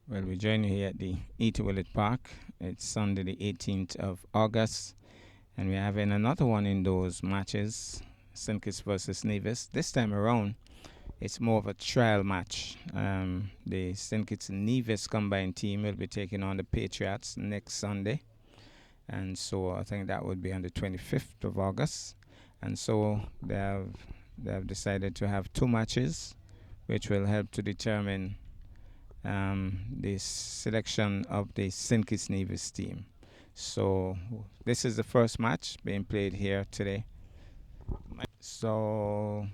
Well, we join you here at the Eat Willett Park. It's Sunday, the 18th of August, and we're having another one in those matches, St. Kitts versus Nevis. This time around, it's more of a trial match. The St. Kitts Nevis combined team will be taking on the Patriots next Sunday, and so I think that would be on the 25th of August. And so they have decided to have two matches, which will help to determine the selection of the St. Kitts Nevis team. So this is the first match being played here today. So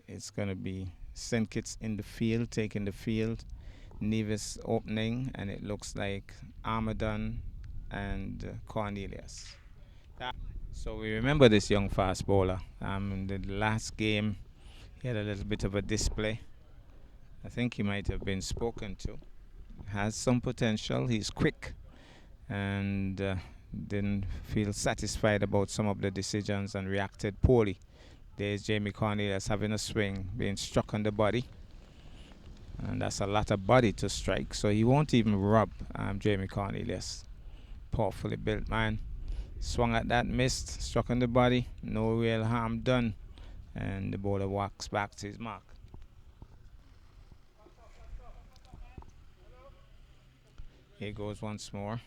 it's going to be St. Kitts in the field, taking the field, Nevis opening, and it looks like Armadon and Cornelius. So we remember this young fast bowler. In the last game, he had a little bit of a display. I think he might have been spoken to. Has some potential. He's quick and didn't feel satisfied about some of the decisions and reacted poorly. There's Jamie Cornelius having a swing, being struck on the body. And that's a lot of body to strike. So he won't even rub Jamie Cornelius. Powerfully built man. Swung at that, missed, struck on the body. No real harm done. And the bowler walks back to his mark. Here goes once more.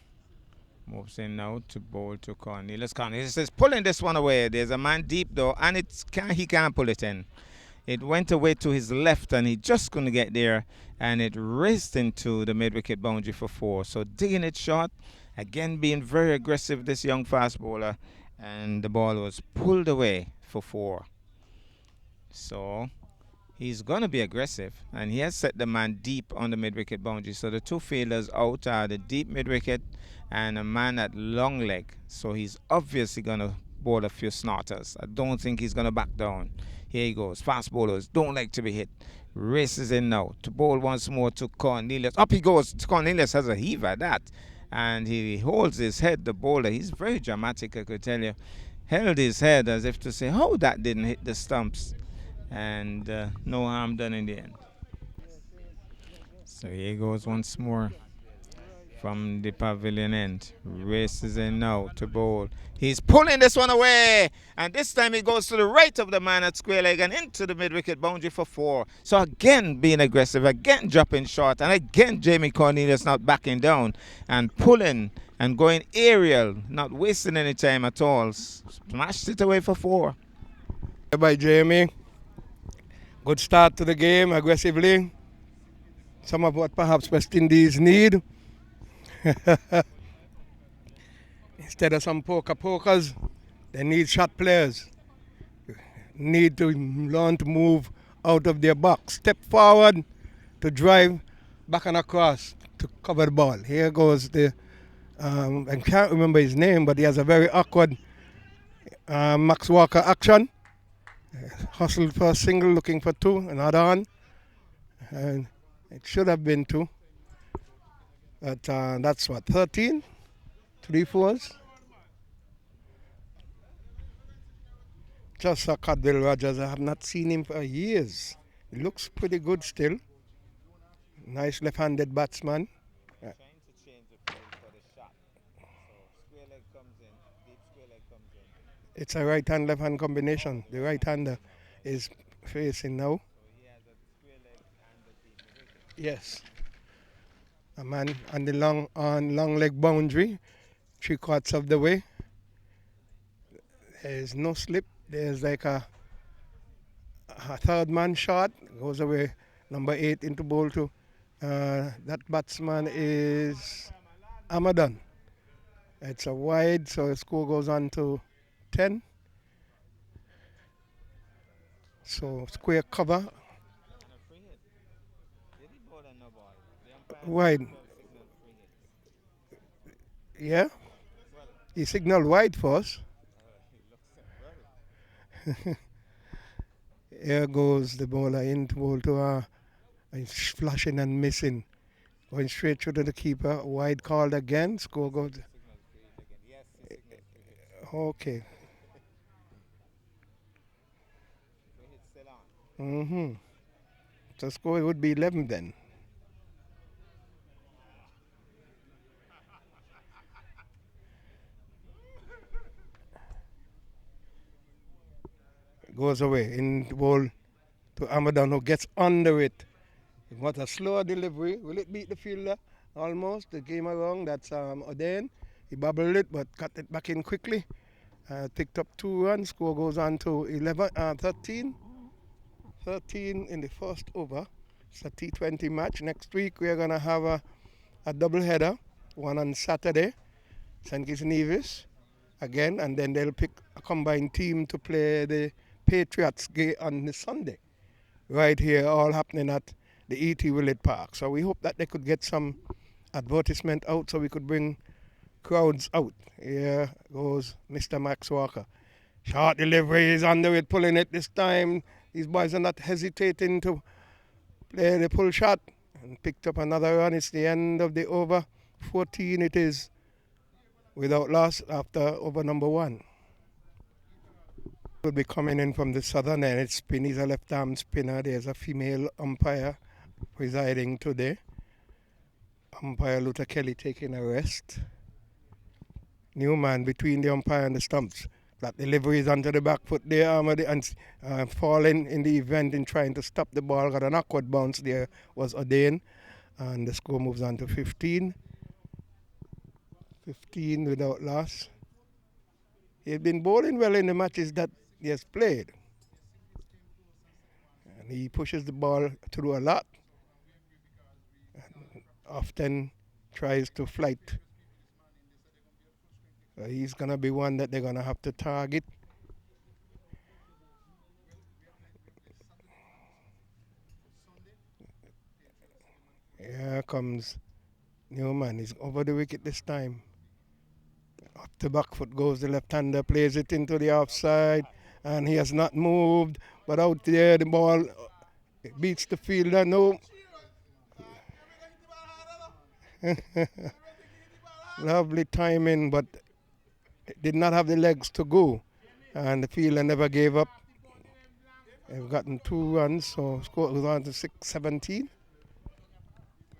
Moves in now to bowl to Cornelius. Cornelius is pulling this one away. There's a man deep though, and he can't pull it in. It went away to his left, and he just couldn't get there, and it raced into the mid-wicket boundary for four. So digging it short, again being very aggressive, this young fast bowler, and the ball was pulled away for four. So he's going to be aggressive, and he has set the man deep on the mid-wicket boundary. So the two fielders out are the deep mid-wicket and a man at long leg. So he's obviously going to bowl a few snorters. I don't think he's going to back down. Here he goes. Fast bowlers don't like to be hit. Races in now to bowl once more to Cornelius. Up he goes. Cornelius has a heave at that. And he holds his head, the bowler. He's very dramatic, I could tell you. Held his head as if to say, oh, that didn't hit the stumps. And no harm done in the end. So here goes once more from the pavilion end. Races in now to bowl. He's pulling this one away, and this time he goes to the right of the man at square leg and into the mid-wicket boundary for four. So again being aggressive, again dropping short, and again Jamie Cornelius not backing down and pulling and going aerial, not wasting any time at all. Smashed it away for four. By Jamie. Good start to the game, aggressively. Some of what perhaps West Indies need. Instead of some pokers, they need shot players. Need to learn to move out of their box. Step forward to drive back and across to cover the ball. Here goes the, I can't remember his name, but he has a very awkward Max Walker action. Hustled for a single, looking for two, another one. And it should have been two. But that's what, 13? 3 fours? Just a Cadwell Rogers. I have not seen him for years. He looks pretty good still. Nice left-handed batsman. Trying to change the play for the shot. So square leg comes in, deep square leg comes in. It's a right-hand, left-hand combination. The right-hander is facing now. So he has a square leg and a deep wicket. Yes. A man on the long leg boundary, 3/4 of the way. There is no slip. There's like a third man shot. Goes away. Number 8 into bowl to that batsman is Armadon. It's a wide, so the score goes on to 10. So square cover. Wide. Yeah? He signaled wide for us. Here goes the bowler in to bowl to he's flashing and missing. Going straight through to the keeper. Wide called again. Score goes. Okay. So score would be 11 then. Goes away in the ball to Amadan, who gets under it. What a slow delivery. Will it beat the fielder? Almost. It came along. That's Oden. He bubbled it but cut it back in quickly. Picked up 2 runs. Score goes on to 13. 13 in the first over. It's a T20 match. Next week we are going to have a double header. One on Saturday, St. Kitts Nevis again, and then they'll pick a combined team to play the Patriots on the Sunday. Right here, all happening at the E.T. Willett Park. So we hope that they could get some advertisement out so we could bring crowds out. Here goes Mr. Max Walker. Short delivery, is under it, pulling it this time. These boys are not hesitating to play the pull shot and picked up another run. It's the end of the over. 14 it is without loss after over number 1. Will be coming in from the southern end. It's spin. He's a left-arm spinner. There's a female umpire presiding today. Umpire Luther Kelly taking a rest. Newman between the umpire and the stumps. That delivery is onto the back foot there, and falling in the event in trying to stop the ball. Got an awkward bounce there was Oden, and the score moves on to 15. 15 without loss. He's been bowling well in the matches that he has played. And he pushes the ball through a lot. And often tries to flight. So he's going to be one that they're going to have to target. Here comes Newman. He's over the wicket this time. Up the back foot goes the left-hander, plays it into the offside, and he has not moved. But out there, the ball beats the fielder. No. Lovely timing, but it did not have the legs to go. And the fielder never gave up. They've gotten 2 runs, so score goes on to 17.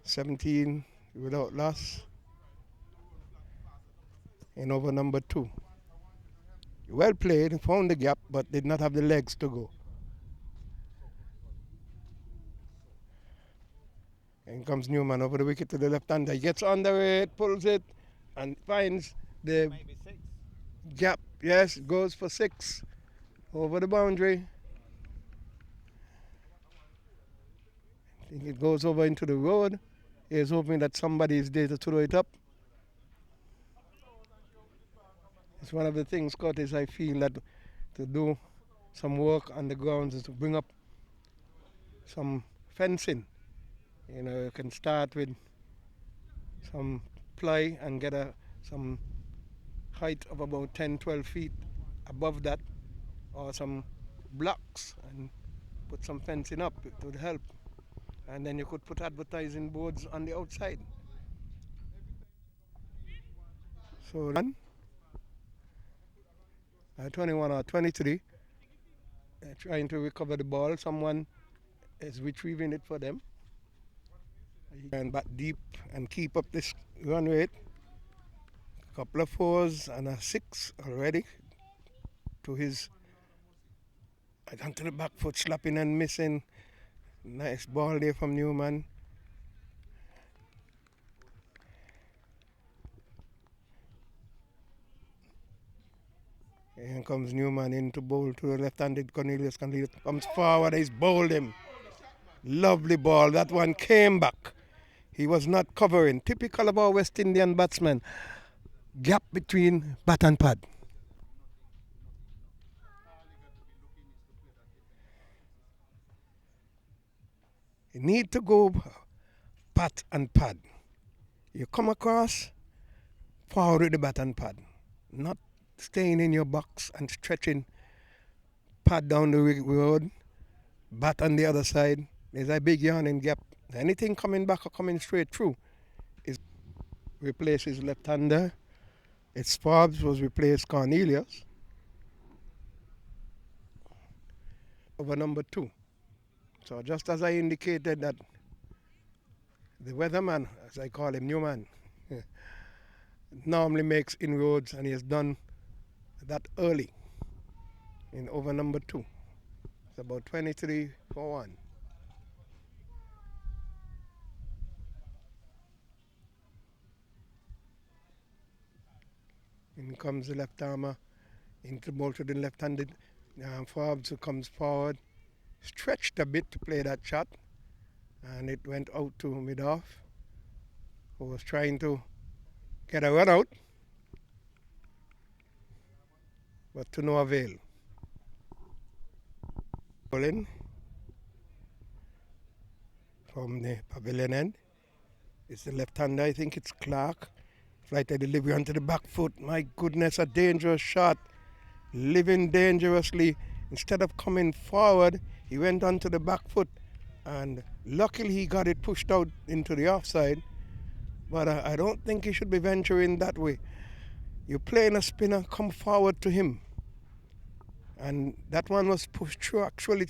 17 without loss. In over number 2. Well played, found the gap, but did not have the legs to go. In comes Newman over the wicket to the left-hander. He gets under it, pulls it, and finds the gap. Yes, goes for 6 over the boundary. I think it goes over into the road. He's hoping that somebody is there to throw it up. It's one of the things, Curtis, I feel that to do some work on the grounds is to bring up some fencing. You know, you can start with some ply and get some height of about 10-12 feet above that, or some blocks and put some fencing up. It would help. And then you could put advertising boards on the outside. So 21 or 23, trying to recover the ball. Someone is retrieving it for them. And back deep and keep up this run rate. A couple of 4s and a 6 already to his, onto the back foot, slapping and missing. Nice ball there from Newman. Here comes Newman in to bowl to the left-handed Cornelius. Cornelius comes forward, he's bowled him. Lovely ball. That one came back. He was not covering. Typical of our West Indian batsmen. Gap between bat and pad. You need to go bat and pad. You come across, forward with the bat and pad. Not staying in your box and stretching pad down the road, bat on the other side. There's a big yawning gap. Anything coming back or coming straight through is replaces left-hander. It's Forbes was replaced Cornelius. Over number 2. So just as I indicated that the weatherman, as I call him, Newman, normally makes inroads, and he has done that early in over number 2. It's about 23 for 1. In comes the left armer into the ball to the left-handed Forbes, who comes forward, stretched a bit to play that shot, and it went out to Midoff, who was trying to get a run out, but to no avail. Bowling from the pavilion end. It's the left-hander, I think it's Clark. Flight of delivery onto the back foot. My goodness, a dangerous shot. Living dangerously. Instead of coming forward, he went onto the back foot, and luckily he got it pushed out into the offside. But I don't think he should be venturing that way. You're playing a spinner, come forward to him. And that one was pushed through actually.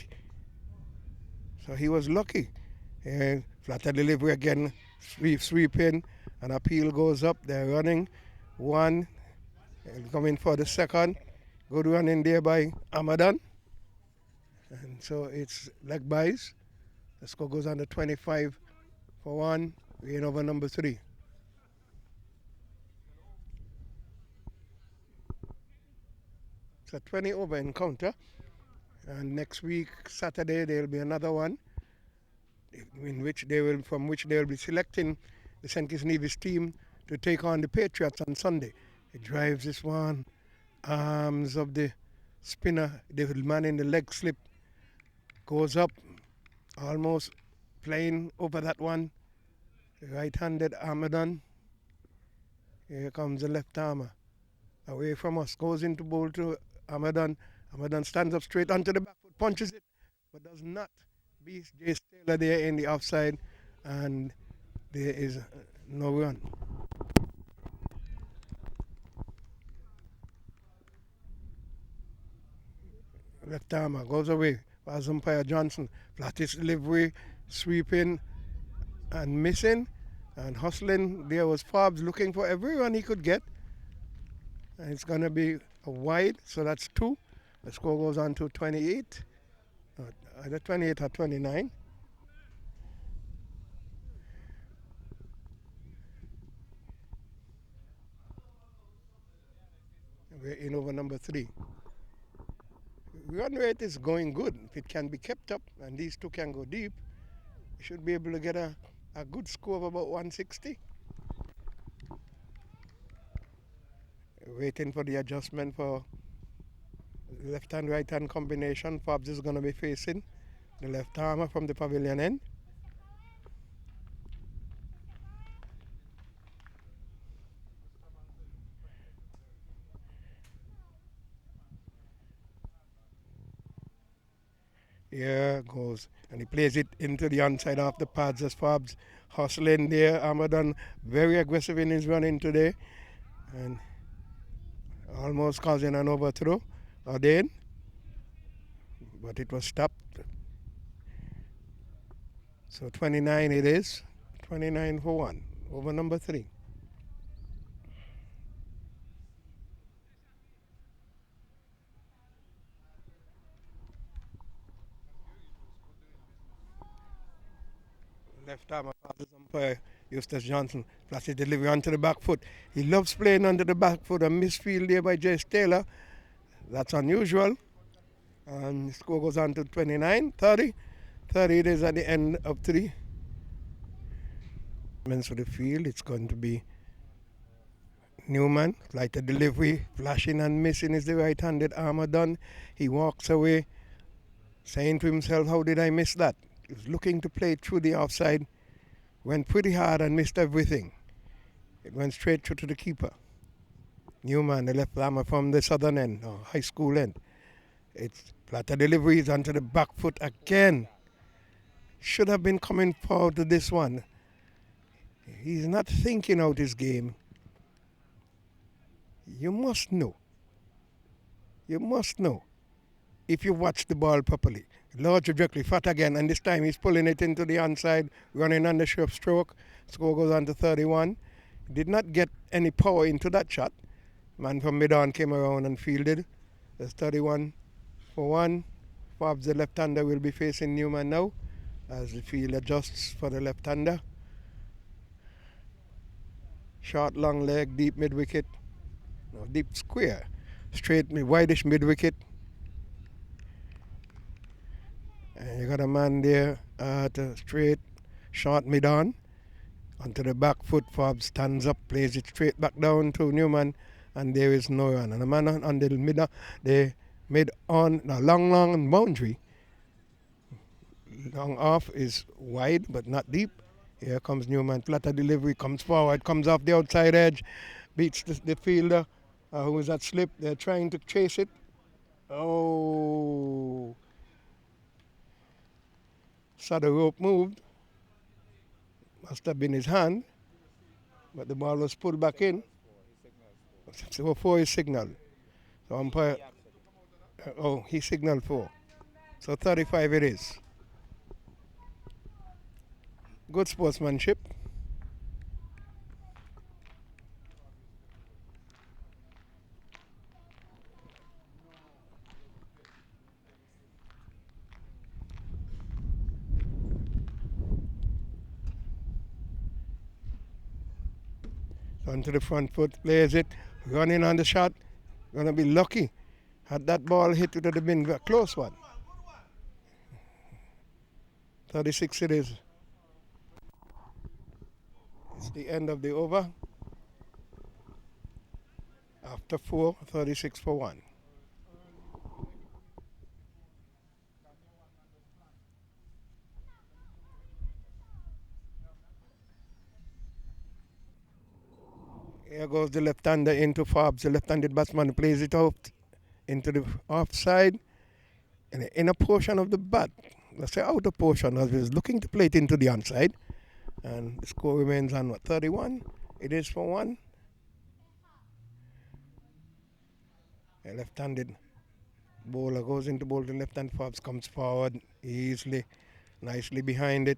So he was lucky. Flatter delivery again, sweeping, and appeal goes up. They're running. One, coming for the second. Good run in there by Amadan. And so it's leg buys. The score goes on to 25 for 1. We're in over number 3. It's a 20 over encounter. And next week, Saturday, there'll be another one from which they will be selecting the St. Kitts Nevis team to take on the Patriots on Sunday. It drives this one, arms of the spinner, the man in the leg slip, goes up, almost playing over that one. Right-handed Armadon. Here comes the left armer. Away from us, goes into bowl to Armadon. Armadon stands up straight onto the back foot, punches it, but does not beat Jace Taylor there in the offside, and there is no run. Left armer goes away. As umpire Johnson, flattest delivery, sweeping and missing, and hustling. There was Forbes looking for everyone he could get, and it's going to be a wide, so that's 2. The score goes on to 28, either 28 or 29. We're in over number 3. Run rate is going good. If it can be kept up and these two can go deep, we should be able to get a good score of about 160. Waiting for the adjustment for left hand right hand combination. Forbes is going to be facing the left armer from the pavilion end. Here goes, and he plays it into the onside of the pads as Forbes hustling there. Armadon very aggressive in his running today, and almost causing an overthrow again, but it was stopped. So 29 it is, 29 for 1, over number 3. Left arm passes umpire Eustace Johnson. Flashes delivery onto the back foot. He loves playing under the back foot. A misfield there by Jace Taylor. That's unusual. And the score goes on to 29, 30. 30 it is at the end of 3. For the field, it's going to be Newman. Like the delivery, flashing and missing is the right-handed Armadon. He walks away, saying to himself, how did I miss that? He was looking to play through the offside, went pretty hard and missed everything. It went straight through to the keeper. Newman, the left armer from the southern end, or high school end. It's flatter deliveries onto the back foot again. Should have been coming forward to this one. He's not thinking out his game. You must know. You must know if you watch the ball properly. Low trajectory, fat again, and this time he's pulling it into the onside, running on the shift stroke. Score goes on to 31. Did not get any power into that shot. Man from mid-on came around and fielded. There's 31 for 1. Forbes, the left-hander, will be facing Newman now as the field adjusts for the left-hander. Short, long leg, deep mid-wicket. No, deep square. Straight, wideish mid-wicket. And you got a man there at a straight, short mid-on. Onto the back foot, Forbes stands up, plays it straight back down to Newman, and there is no run. And the man on the mid-on, no, long boundary. Long off is wide but not deep. Here comes Newman. Flatter delivery, comes forward, comes off the outside edge, beats the fielder who is at slip. They're trying to chase it. Oh. Saw the rope moved. Must have been his hand. But the ball was pulled back in. So 4 is signal. So umpire. He signaled 4. So 35 it is. Good sportsmanship. Onto the front foot, plays it, running on the shot. Gonna be lucky. Had that ball hit, it would have been a close one. 36 it is. It's the end of the over. After 4, 36 for 1. Here goes the left-hander into Forbes. The left-handed batsman plays it out into the offside. In the inner portion of the bat, let's say outer portion, as he's looking to play it into the onside. And the score remains on 31. It is for 1. A left-handed bowler goes into bowl. The left-hand Forbes comes forward easily, nicely behind it.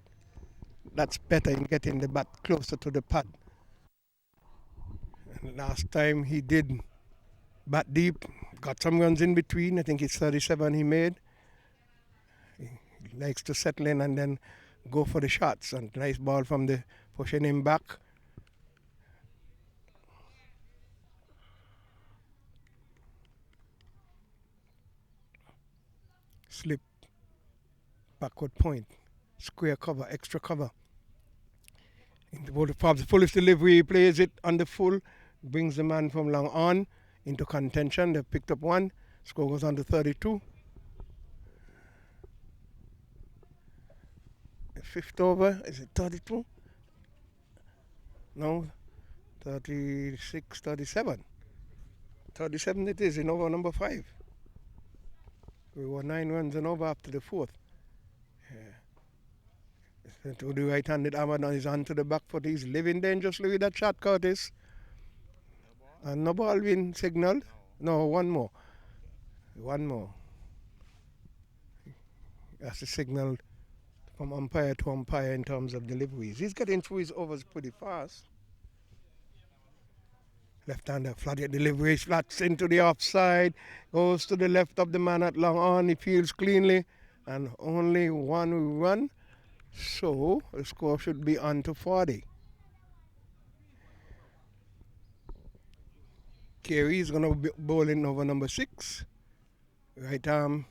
That's better in getting the bat closer to the pad. And last time he did bat deep, got some runs in between. I think it's 37 he made. He likes to settle in and then go for the shots. And nice ball from the pushing him back. Slip, backward point, square cover, extra cover. Into both Forbes, the fullest delivery, he plays it on the full, brings the man from long on into contention. They've picked up 1. Score goes on to 32. The 5th over, is it 32? No, 36, 37. 37 it is in over number 5. We were 9 runs and over after the 4th. To the right-handed Ahmad is on to the back foot. He's living dangerously with that shot, Curtis. And no ball being signaled. No, one more. One more. That's the signal from umpire to umpire in terms of deliveries. He's getting through his overs pretty fast. Left-hander, flooded delivery, flats into the offside, goes to the left of the man at long on. He fields cleanly, and only 1 run. So the score should be on to 40. Carey is going to be bowling over number 6. Right arm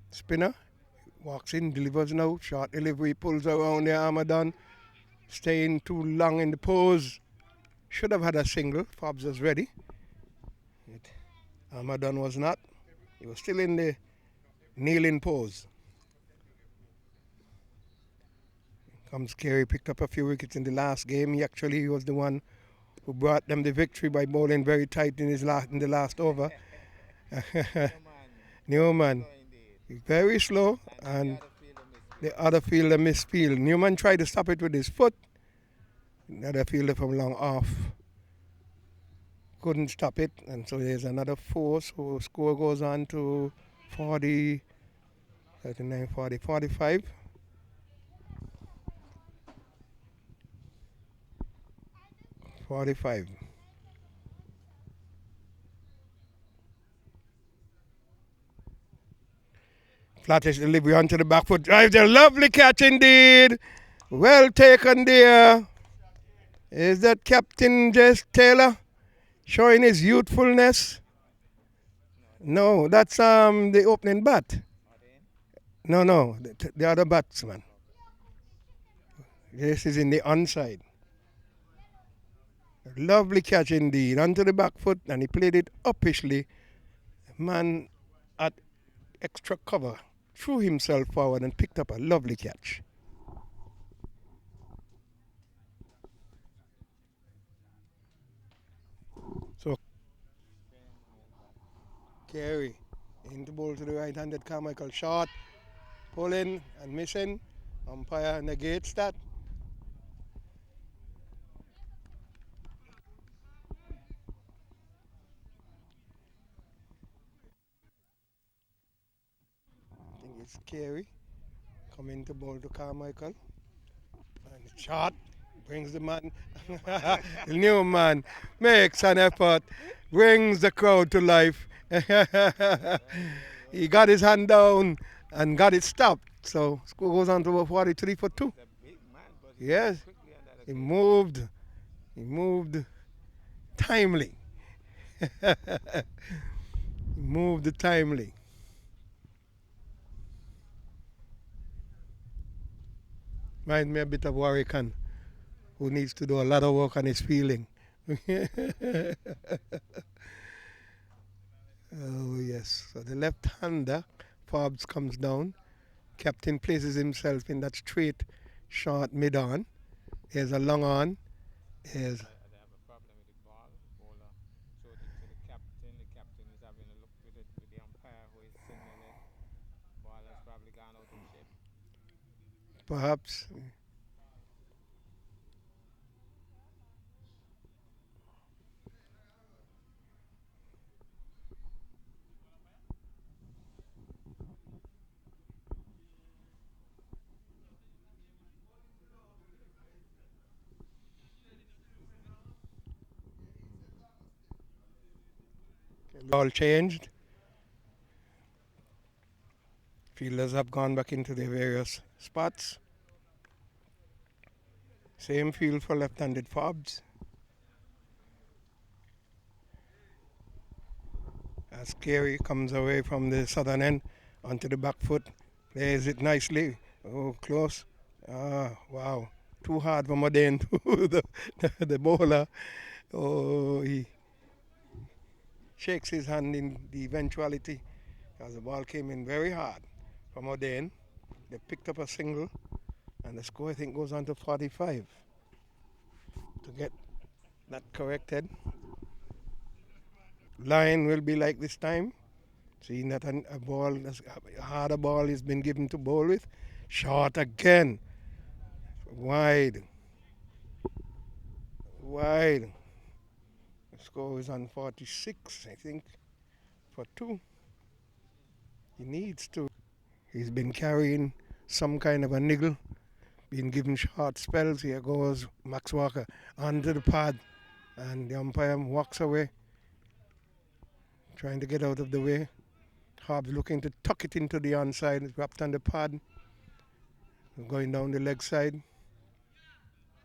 spinner. Walks in, delivers now. Short delivery, pulls around the Armadon. Staying too long in the pose. Should have had a single. Forbes was ready. Armadon was not. He was still in the kneeling pose. Comes Carey, picked up a few wickets in the last game. He actually was the one who brought them the victory by bowling very tight in the last over. Newman, very slow, and the other fielder misfield. Newman tried to stop it with his foot. The other fielder from long off couldn't stop it, and so there's another 4. So score goes on to 40, 39, 40, 45. Flattish delivery onto the back foot. Drives a lovely catch indeed. Well taken there. Is that Captain Jess Taylor showing his youthfulness? No, that's the opening bat. No, the other batsman. This is in the onside. Lovely catch indeed. Onto the back foot, and he played it uppishly. Man at extra cover threw himself forward and picked up a lovely catch. So Carey into ball to the right-handed Carmichael, short, pulling and missing. Umpire negates that. I think it's Carey coming to ball to Carmichael, and shot brings the man. The new man makes an effort, brings the crowd to life. He got his hand down and got it stopped. So score goes on to 43 for 2. Yes, he moved. He moved timely. He moved timely. Reminds me a bit of Warwick, who needs to do a lot of work on his feeling. Oh, yes. So the left-hander, Forbes comes down. Captain places himself in that straight, short mid-on. Here's a long on. Here's perhaps all changed. Fielders have gone back into their various spots. Same field for left-handed Forbes. As Carey comes away from the southern end onto the back foot, plays it nicely. Oh, close. Wow. Too hard for Modern, the bowler. Oh, he shakes his hand in the eventuality as the ball came in very hard from Modern. They picked up a single, and the score, I think, goes on to 45. To get that corrected, line will be like this time. Seeing that a harder ball has been given to bowl with. Short again. Wide. The score is on 46, I think, for 2. He needs to. He's been carrying some kind of a niggle, been given short spells. Here goes Max Walker onto the pad, and the umpire walks away, trying to get out of the way. Hobbs looking to tuck it into the onside. It's wrapped on the pad. Going down the leg side.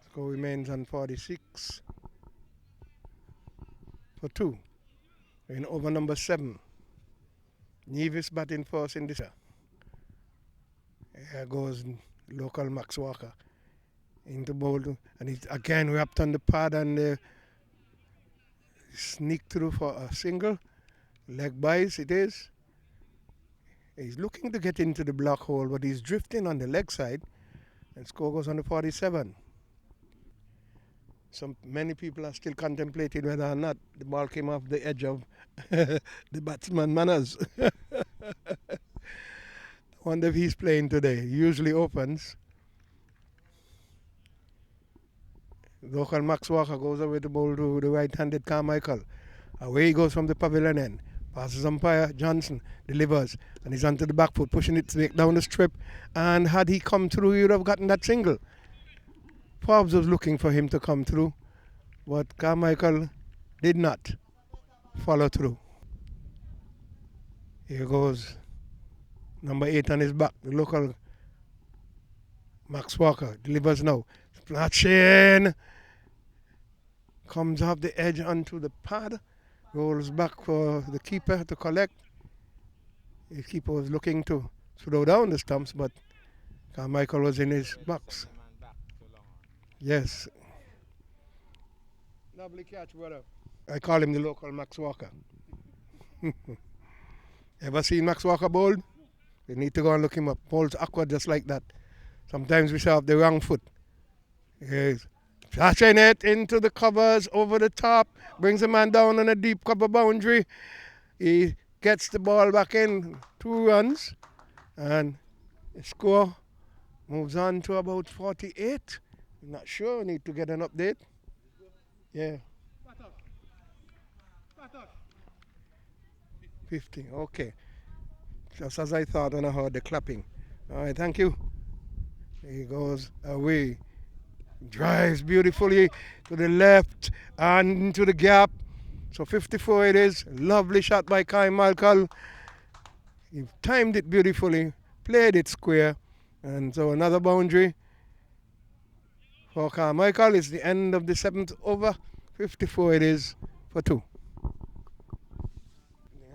Score remains on 46 for 2. In over number 7. Nevis batting first in this. Here goes local Max Walker into bowl, and he's again wrapped on the pad and sneak through for a single. Leg buys it is. He's looking to get into the block hole, but he's drifting on the leg side, and score goes on to 47. Many people are still contemplating whether or not the ball came off the edge of the batsman manners. Wonder if he's playing today. He usually opens. Local Max Walker goes away to bowl to the right-handed Carmichael. Away he goes from the pavilion end. Passes umpire Johnson, delivers, and he's onto the back foot, pushing it straight down the strip. And had he come through, he would have gotten that single. Forbes was looking for him to come through, but Carmichael did not follow through. Here goes Number 8 on his back. The local Max Walker delivers now. Splashing. Comes off the edge onto the pad. Rolls back for the keeper to collect. The keeper was looking to slow down the stumps, but Carmichael was in his box. Yes. Lovely catch, brother. I call him the local Max Walker. Ever seen Max Walker bowl? You need to go and look him up. Bowls awkward just like that. Sometimes we say off the wrong foot. Yes. Flashing it into the covers, over the top, brings the man down on a deep cover boundary. He gets the ball back in, 2 runs, and the score moves on to about 48. I'm not sure, need to get an update. Yeah. 50, okay. Just as I thought when I heard the clapping. All right, thank you. He goes away. Drives beautifully to the left and into the gap. So 54 it is. Lovely shot by Kai Malcolm. He timed it beautifully, played it square. And so another boundary for Carmichael. It's the end of the 7th over. 54 it is for 2.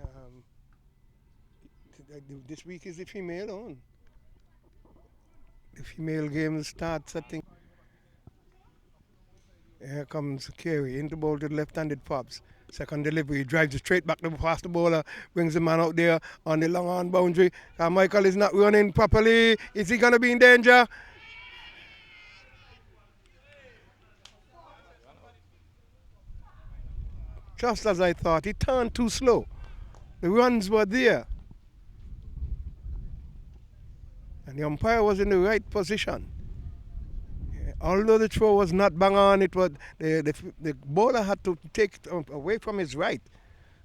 Um, this week is the female on. The female game starts, I think. Here comes Carey into ball to the left-handed Pops. Second delivery, drives it straight back to past the bowler, brings the man out there on the long on boundary. Michael is not running properly. Is he going to be in danger? Just as I thought, he turned too slow. The runs were there. And the umpire was in the right position. Although the throw was not bang on, it was the bowler had to take it away from his right,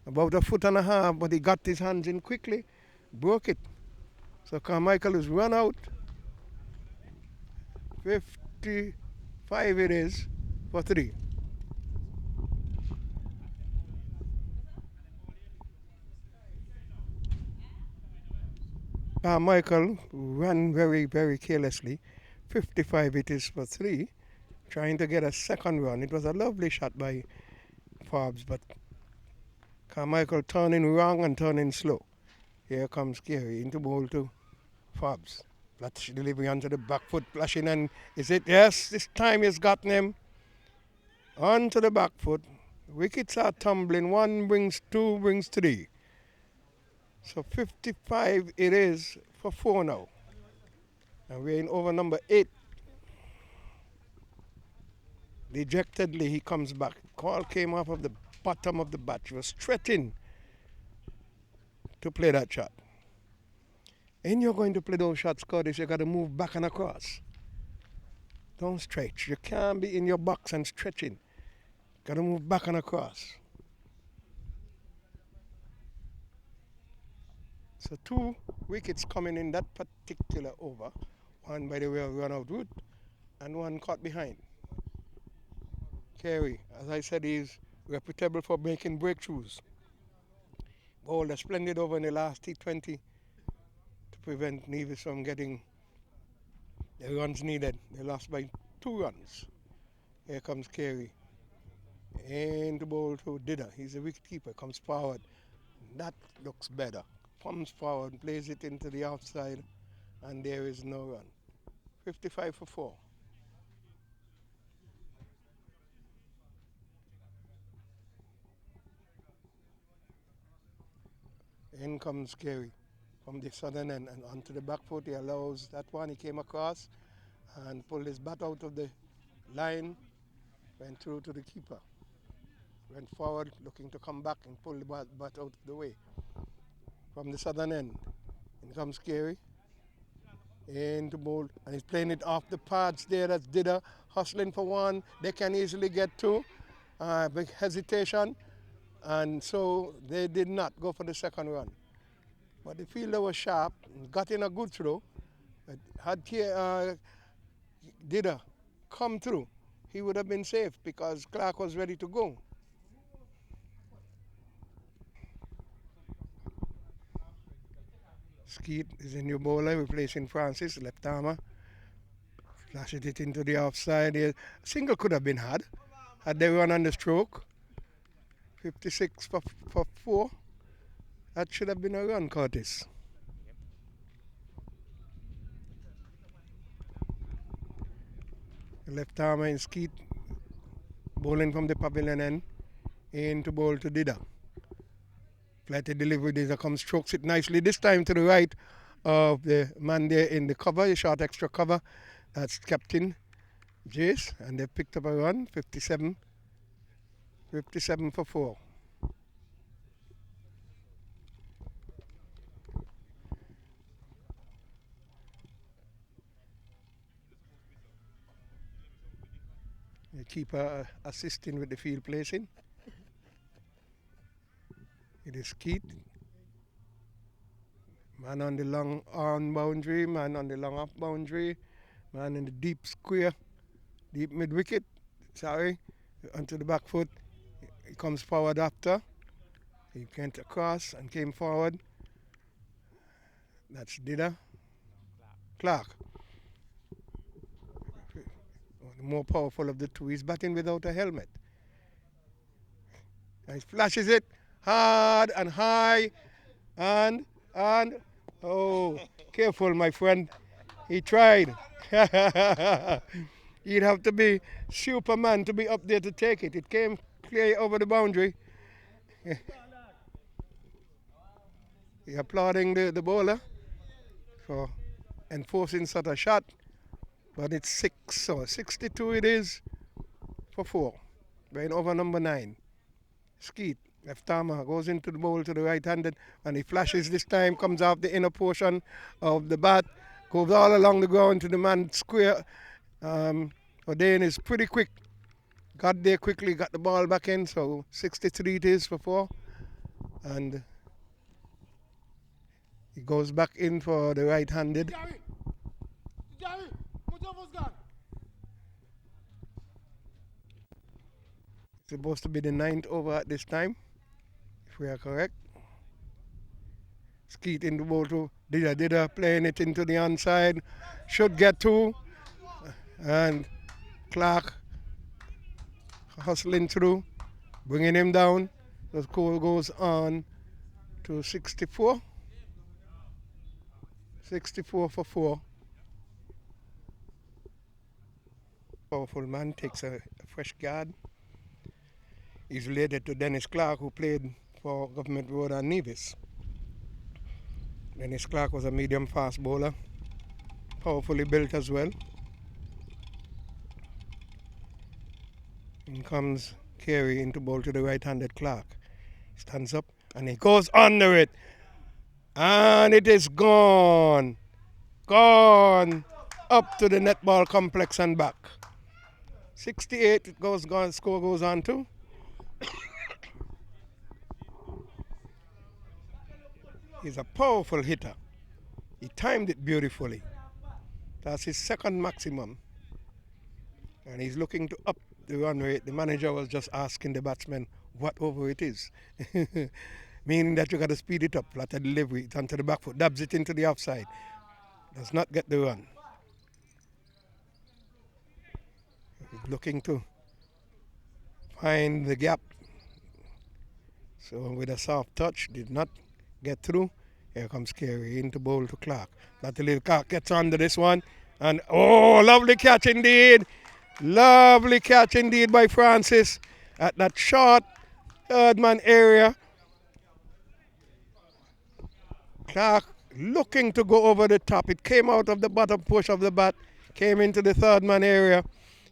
about a foot and a half, but he got his hands in quickly, broke it. So Carmichael is run out. 55 it is for 3. Carmichael ran very, very carelessly. 55 it is for 3, trying to get a second run. It was a lovely shot by Forbes, but Carmichael turning wrong and turning slow. Here comes Carey into ball to Forbes. Flash delivery onto the back foot, flashing, and is it? Yes, this time he's gotten him. Onto the back foot. Wickets are tumbling. 1 brings 2, brings 3. So 55 it is for 4 now. And we're in over number 8. Dejectedly, he comes back. Call came off of the bottom of the bat. He was stretching to play that shot. And you're going to play those shots, Curtis, you got to move back and across. Don't stretch. You can't be in your box and stretching. Got to move back and across. So 2 wickets coming in that particular over. One, by the way, run out route, and 1 caught behind. Carey, as I said, is reputable for making breakthroughs. Bowled a splendid over in the last T20 to prevent Nevis from getting the runs needed. They lost by 2 runs. Here comes Carey. Into bowl to Dida. He's a wicketkeeper. Comes forward. That looks better. Comes forward, plays it into the outside, and there is no run. 55 for 4. In comes Carey from the southern end and onto the back foot. He allows that one. He came across and pulled his bat out of the line, went through to the keeper. Went forward, looking to come back and pull the bat out of the way. From the southern end, in comes Carey. Into bowl, and he's playing it off the pads there. That's Dida hustling for 1. They can easily get 2. Big hesitation, and so they did not go for the second run. But the fielder was sharp, got in a good throw. Had Dida come through, he would have been safe because Clark was ready to go. Skeet is a new bowler replacing Francis, left armer. Flashes it into the offside. A single could have been had they run on the stroke. 56 for 4. That should have been a run, Curtis. The left armer in Skeet bowling from the pavilion end in to bowl to Dida. Flighted delivery, Dida comes, strokes it nicely. This time to the right of the man there in the cover, a short extra cover. That's Captain Jace, and they've picked up a run, 57 for 4. The keeper assisting with the field placing. It is Keith. Man on the long on boundary, man on the long off boundary, man in the deep square, deep mid wicket, sorry, onto the back foot. He comes forward after. He went across and came forward. That's Dida. Clark. The more powerful of the two. He's batting without a helmet. And he flashes it hard and high and oh, careful, my friend. He tried. He'd have to be Superman to be up there to take it. It came clear over the boundary. He applauding the bowler for enforcing such a shot. But it's 62 it is for 4. Going over number 9. Skeet, left armer, goes into the bowl to the right-handed, and he flashes this time, comes off the inner portion of the bat, goes all along the ground to the man square. O'Dane is pretty quick. Got there quickly, got the ball back in, so 63 it is for 4. And he goes back in for the right-handed. It's supposed to be the 9th over at this time, if we are correct. Skeet in the ball to Dida playing it into the onside. Should get 2. And Clark hustling through, bringing him down. The score goes on to 64. 64 for 4. Powerful man takes a fresh guard. He's related to Dennis Clark, who played for Government Road and Nevis. Dennis Clark was a medium fast bowler, powerfully built as well. In comes Carey into bowl to the right-handed Clark. He stands up and he goes under it. And it is gone. Gone up to the netball complex and back. 68 it goes gone, score goes on to. He's a powerful hitter. He timed it beautifully. That's his second maximum. And he's looking to up the run rate. The manager was just asking the batsman what over it is. Meaning that you got to speed it up. Flatter delivery, it's onto the back foot, dabs it into the offside. Does not get the run. He's looking to find the gap. So with a soft touch, did not get through. Here comes Carey into bowl to Clark. That little Clark gets under this one. And oh, lovely catch indeed. Lovely catch indeed by Francis at that short third man area. Clark looking to go over the top. It came out of the bottom push of the bat, came into the third man area,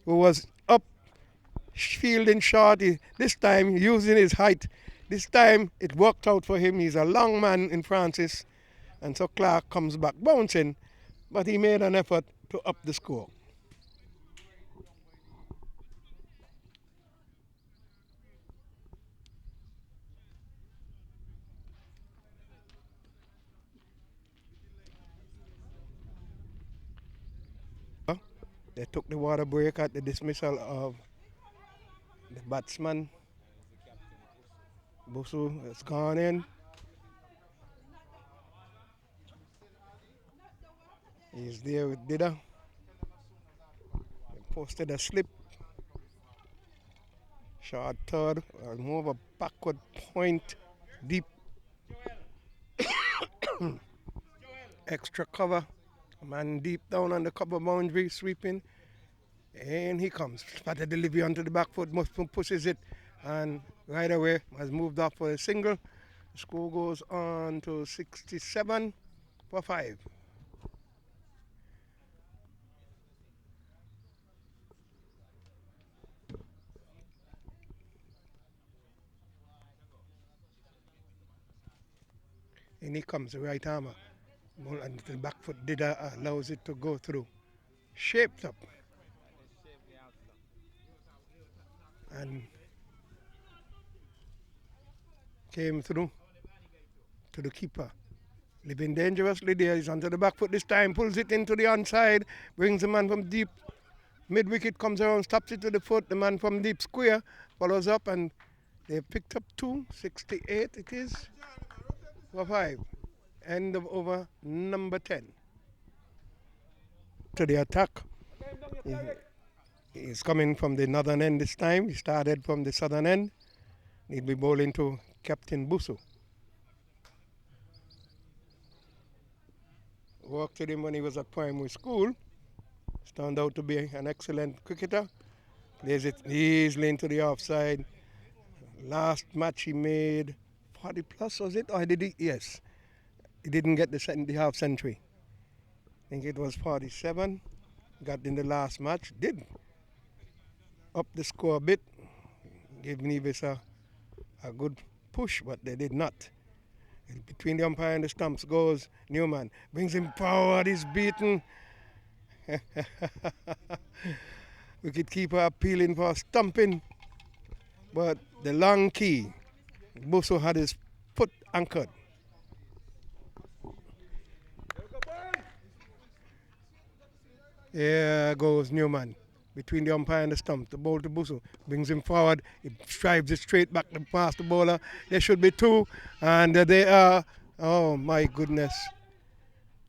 who was up fielding short. This time using his height. This time it worked out for him. He's a long man in Francis. And so Clark comes back bouncing, but he made an effort to up the score. They took the water break at the dismissal of the batsman. Busu has gone in. He's there with Dida. Posted a slip. Short third. Move a backward point. Deep. Extra cover. A man deep down on the cover boundary. Sweeping. And he comes. Started delivery onto the back foot. Muslim pushes it. And right away has moved off for a single. The score goes on to 67 for 5. And he comes, the right armor. And the back foot allows it to go through. Shaped up. And came through to the keeper. Living dangerously there. He's onto the back foot this time. Pulls it into the onside. Brings the man from deep. Mid wicket comes around. Stops it to the foot. The man from deep square follows up. And they've picked up 2. 68 it is. For 5. End of over number 10. To the attack. He's coming from the northern end this time. He started from the southern end. He'll be bowling to Captain Busu. Worked with him when he was at primary school. He's turned out to be an excellent cricketer. Plays it easily into the offside. Last match he made 40 plus, was it? Or did he? Yes. He didn't get the half century. I think it was 47. Got in the last match. Did up the score a bit. Gave Nevis a good push, but they did not. Between the umpire and the stumps goes Newman. Brings him forward. He's beaten. Wicketkeeper appealing for stumping. But the long key, Busu had his foot anchored. Here goes Newman. Between the umpire and the stump, the ball to Busu. Brings him forward. He drives it straight back past the bowler. There should be 2. And they are, oh my goodness.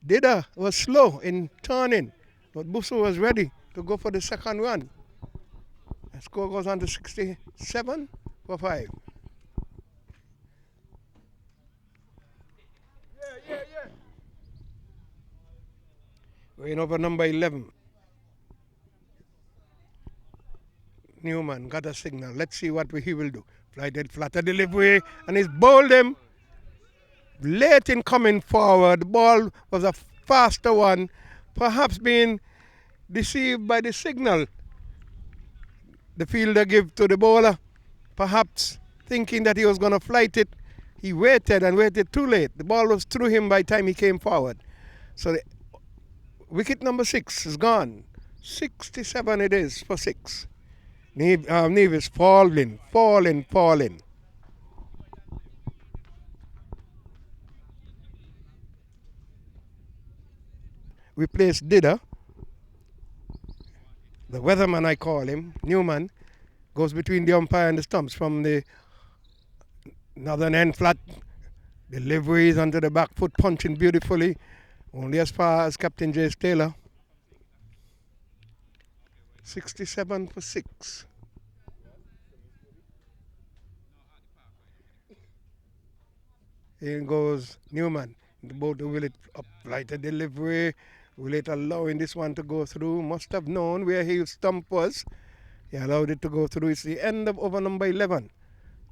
Dida was slow in turning. But Busu was ready to go for the second run. The score goes on to 67 for 5. We're in over number 11. Newman got a signal. Let's see what he will do. Flighted flatter delivery, and he's bowled him. Late in coming forward, the ball was a faster one, perhaps being deceived by the signal the fielder gave to the bowler, perhaps thinking that he was going to flight it. He waited and waited too late. The ball was through him by the time he came forward. So the wicket number 6 is gone. 67 it is for 6. Nevis falling. We placed Dida. The weatherman, I call him, Newman, goes between the umpire and the stumps from the northern end flat. Deliveries onto the back foot, punching beautifully. Only as far as Captain Jace Taylor. 67 for 6. Here goes Newman. The ball to Willett up lighter delivery. Willett allowing this one to go through. Must have known where his stump was. He allowed it to go through. It's the end of over number 11.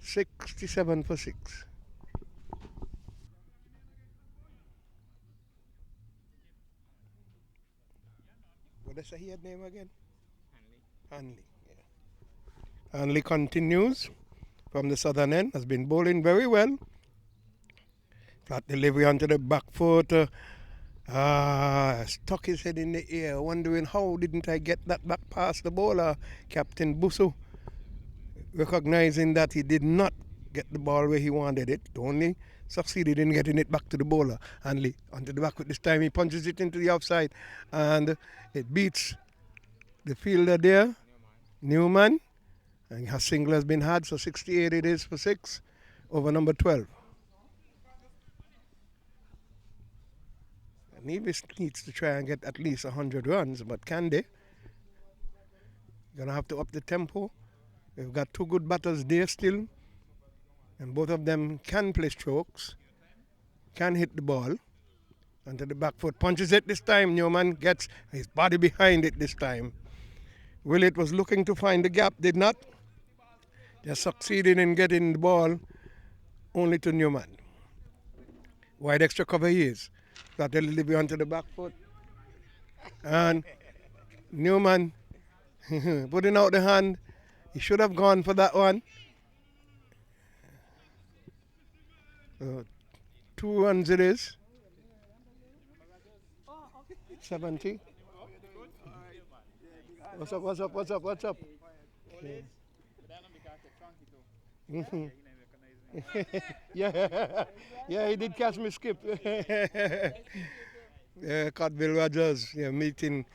67 for 6. What does he had name again? Hanley. Yeah. Hanley continues from the southern end. Has been bowling very well. Flat delivery onto the back foot. Stuck his head in the air, wondering how didn't I get that back past the bowler, Captain Busu. Recognizing that he did not get the ball where he wanted it, only succeeded in getting it back to the bowler. Hanley onto the back foot this time. He punches it into the offside, and it beats the fielder there, Newman. And a single has been had, so 68 it is for 6 over number 12. Nevis needs to try and get at least 100 runs, but can they? Gonna have to up the tempo. We've got two good batters there still, and both of them can play strokes, can hit the ball. Onto the back foot, punches it this time. Newman gets his body behind it this time. Willett was looking to find the gap, did not. Just succeeded in getting the ball only to Newman. Wide extra cover he is. Got a little bit onto the back foot. And Newman putting out the hand. He should have gone for that one. 2 runs it is. 70. What's up? Mhm. yeah, he did catch me skip. Caught Bill Rogers meeting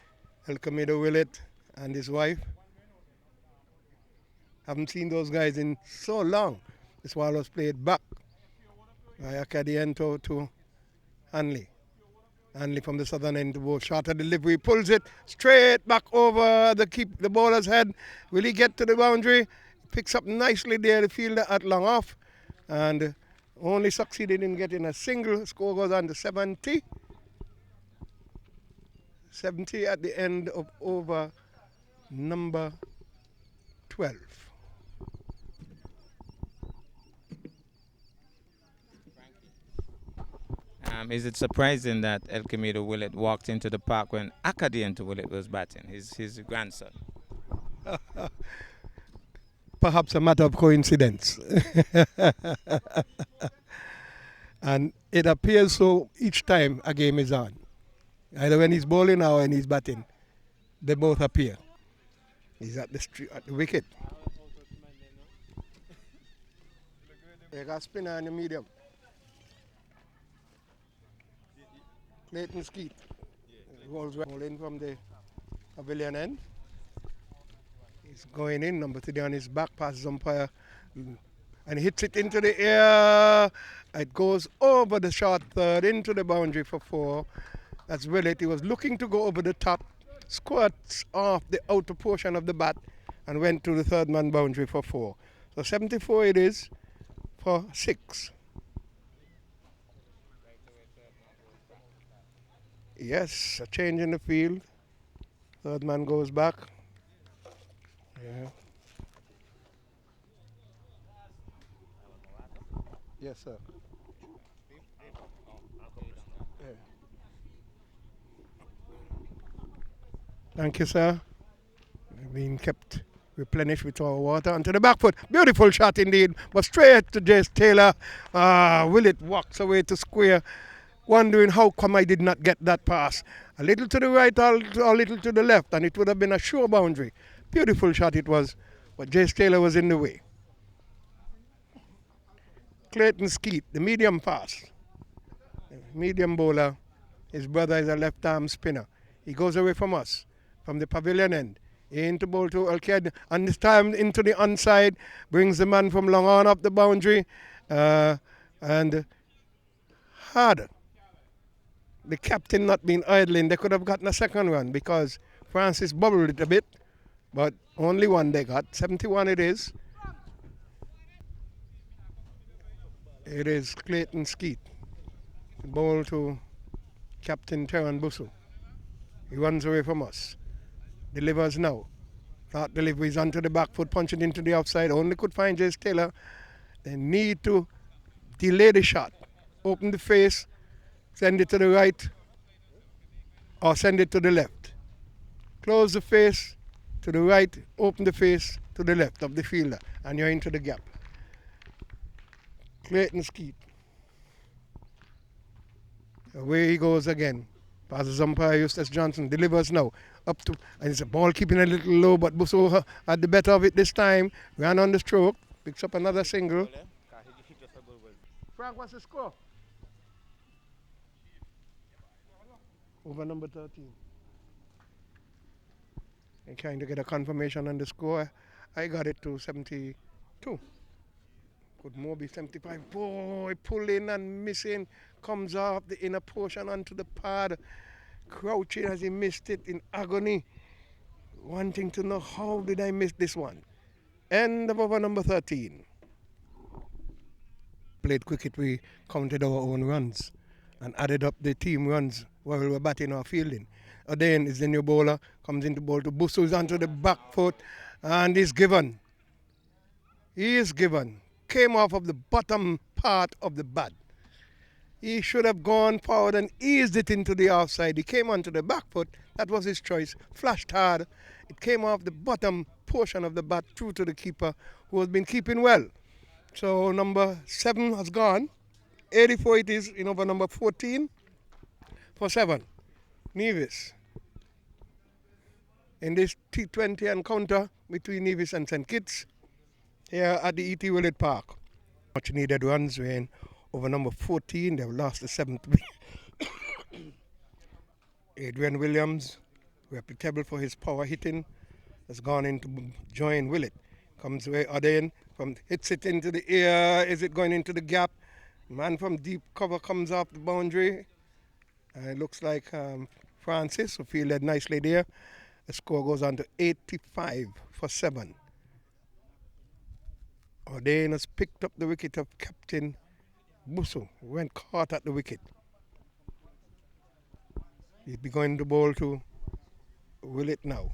El Camino Willett and his wife. Haven't seen those guys in so long. The Swallows played back by Acadiento to Hanley. Hanley from the southern end to bowl. Shorter delivery, pulls it straight back over the bowler's head. Will he get to the boundary? Picks up nicely there, the fielder at long off, and only succeeded in getting a single. Score goes on to 70. 70 at the end of over number 12. Is it surprising that El Camino Willett walked into the park when Acadiento Willett was batting, his grandson? Perhaps a matter of coincidence. And it appears so each time a game is on. Either when he's bowling or when he's batting, they both appear. He's at the wicket. They got spinner in the medium. Clayton Skeet rolling from the pavilion end. He's going in, number 3 on his back, passes umpire, and hits it into the air. It goes over the short third, into the boundary for 4. That's Willett. He was looking to go over the top, squirts off the outer portion of the bat, and went to the third man boundary for 4. So 74 it is for 6. Yes, a change in the field. Third man goes back. Yeah. Yes, sir. Yeah. Thank you, sir. Being kept replenished with our water onto the back foot. Beautiful shot indeed, but straight to Jace Taylor. Willett walks away to square, wondering how come I did not get that pass. A little to the right or a little to the left, and it would have been a sure boundary. Beautiful shot it was, but Jace Taylor was in the way. Clayton Skeet, the medium fast. Medium bowler. His brother is a left-arm spinner. He goes away from us, from the pavilion end. Into bowl to Alked, and this time into the onside, brings the man from long on up the boundary, and had the captain not been idling, they could have gotten a second run because Francis bubbled it a bit, but only one they got. 71 it is. It is Clayton Skeet. Bowl to Captain Terran Busu. He runs away from us. Delivers now. Thought deliveries onto the back foot, punching into the outside. Only could find Jace Taylor. They need to delay the shot. Open the face, send it to the right, or send it to the left. Close the face to the right, open the face to the left of the fielder, and you're into the gap. Clayton Skeet. Away he goes again. Passes umpire Eustace Johnson, delivers now. Up to, and it's a ball keeping a little low, but Busso had the better of it this time. Ran on the stroke, picks up another single. Frank, what's the score? Over number 13. I'm trying to get a confirmation on the score. I got it to 72. Could more be 75. Boy, pulling and missing. Comes off the inner portion onto the pad. Crouching as he missed it in agony. Wanting to know how did I miss this one. End of over number 13. Played cricket, we counted our own runs and added up the team runs while we were batting or fielding. Then is the new bowler, comes into bowl to Busu's onto the back foot and is given. He is given. Came off of the bottom part of the bat. He should have gone forward and eased it into the offside. He came onto the back foot. That was his choice. Flashed hard. It came off the bottom portion of the bat through to the keeper, who has been keeping well. So number 7 has gone. 84 it is in over number 14 for 7. Nevis. In this T20 encounter between Nevis and St. Kitts here at the E.T. Willett Park. Much needed runs when over number 14 they've lost the 7th. Adrian Williams, reputable for his power hitting, has gone in to join Willett. Comes away Aden, hits it into the air. Is it going into the gap? Man from deep cover comes off the boundary. It looks like Francis, who fielded nicely there. The score goes on to 85 for 7. Aden has picked up the wicket of Captain Busu, who went caught at the wicket. He'll be going to bowl to Willett now.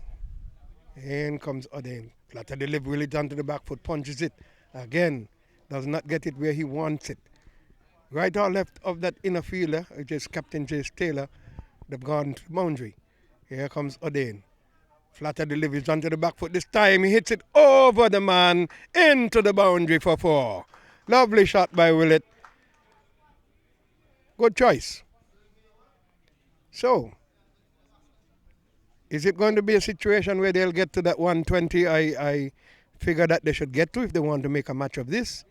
In comes Aden. Flatter deliver Willett onto the back foot, punches it. Again, does not get it where he wants it. Right or left of that inner fielder, which is Captain Jace Taylor, they've gone to the boundary. Here comes Aden. Flatter delivers onto the back foot. This time he hits it over the man into the boundary for 4. Lovely shot by Willett. Good choice. So, is it going to be a situation where they'll get to that 120 I figure that they should get to if they want to make a match of this?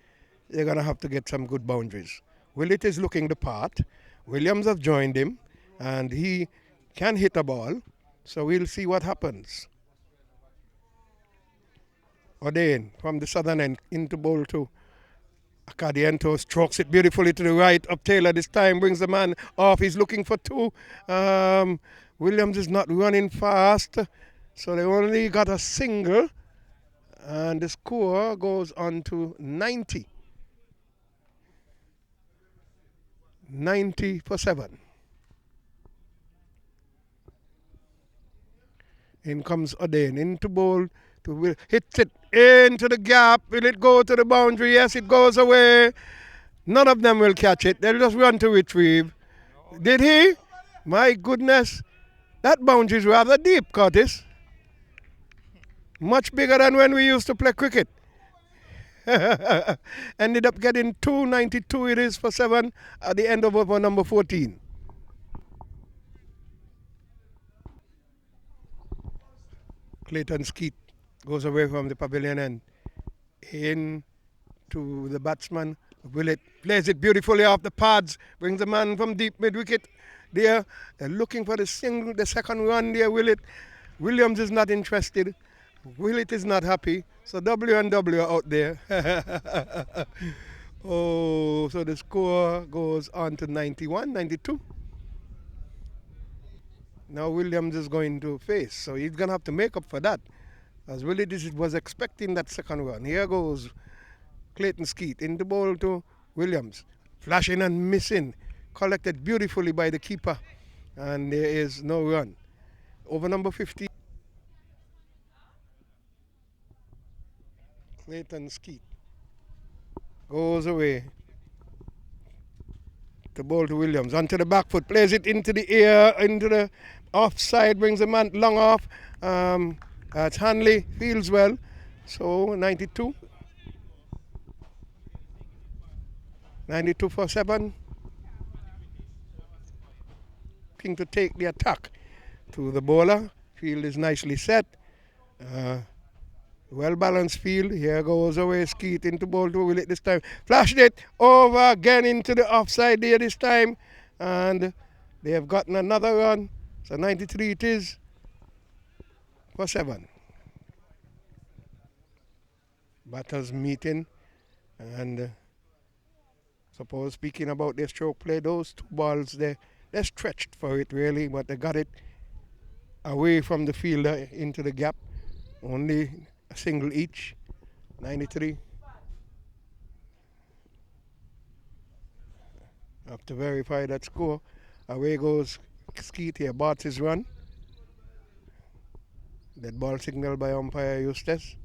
They're going to have to get some good boundaries. Willett is looking the part. Williams has joined him and he can hit a ball. So we'll see what happens. Aden from the southern end into bowl 2. Acadiento strokes it beautifully to the right of Taylor. This time brings the man off. He's looking for 2. Williams is not running fast. So they only got a single. And the score goes on to 90. 90 for 7. In comes Aden into bowl. Hits it into the gap. Will it go to the boundary? Yes, it goes away. None of them will catch it. They'll just run to retrieve. Did he? My goodness. That boundary is rather deep, Curtis. Much bigger than when we used to play cricket. Ended up getting 292 it is for 7 at the end of over number 14. Clayton Skeet goes away from the pavilion end. In to the batsman. Willett plays it beautifully off the pads. Brings the man from deep mid-wicket. There, they're looking for the second run there, Willett. Williams is not interested. Willett is not happy. So W and W are out there. Oh, so the score goes on to 91, 92. Now Williams is going to face, so he's going to have to make up for that. As Willett was expecting that second run. Here goes Clayton Skeet in the ball to Williams. Flashing and missing. Collected beautifully by the keeper. And there is no run. Over number 50. Clayton Skeet goes away. The ball to Williams. Onto the back foot. Plays it into the air. Into the offside. Brings the man long off. It's Hanley. Feels well. So 92. 92 for 7. Looking to take the attack to the bowler. Field is nicely set. Well-balanced field. Here goes away Skeet into ball to Willett this time. Flashed it over again into the offside there this time. And they have gotten another run. So 93 it is for 7. Batters meeting. And suppose speaking about their stroke play, those two balls, they're stretched for it really, but they got it away from the fielder into the gap. Only a single each, 93. Have to verify that score. Away goes Skeet here, Bart's his run. That ball signaled by umpire Eustace.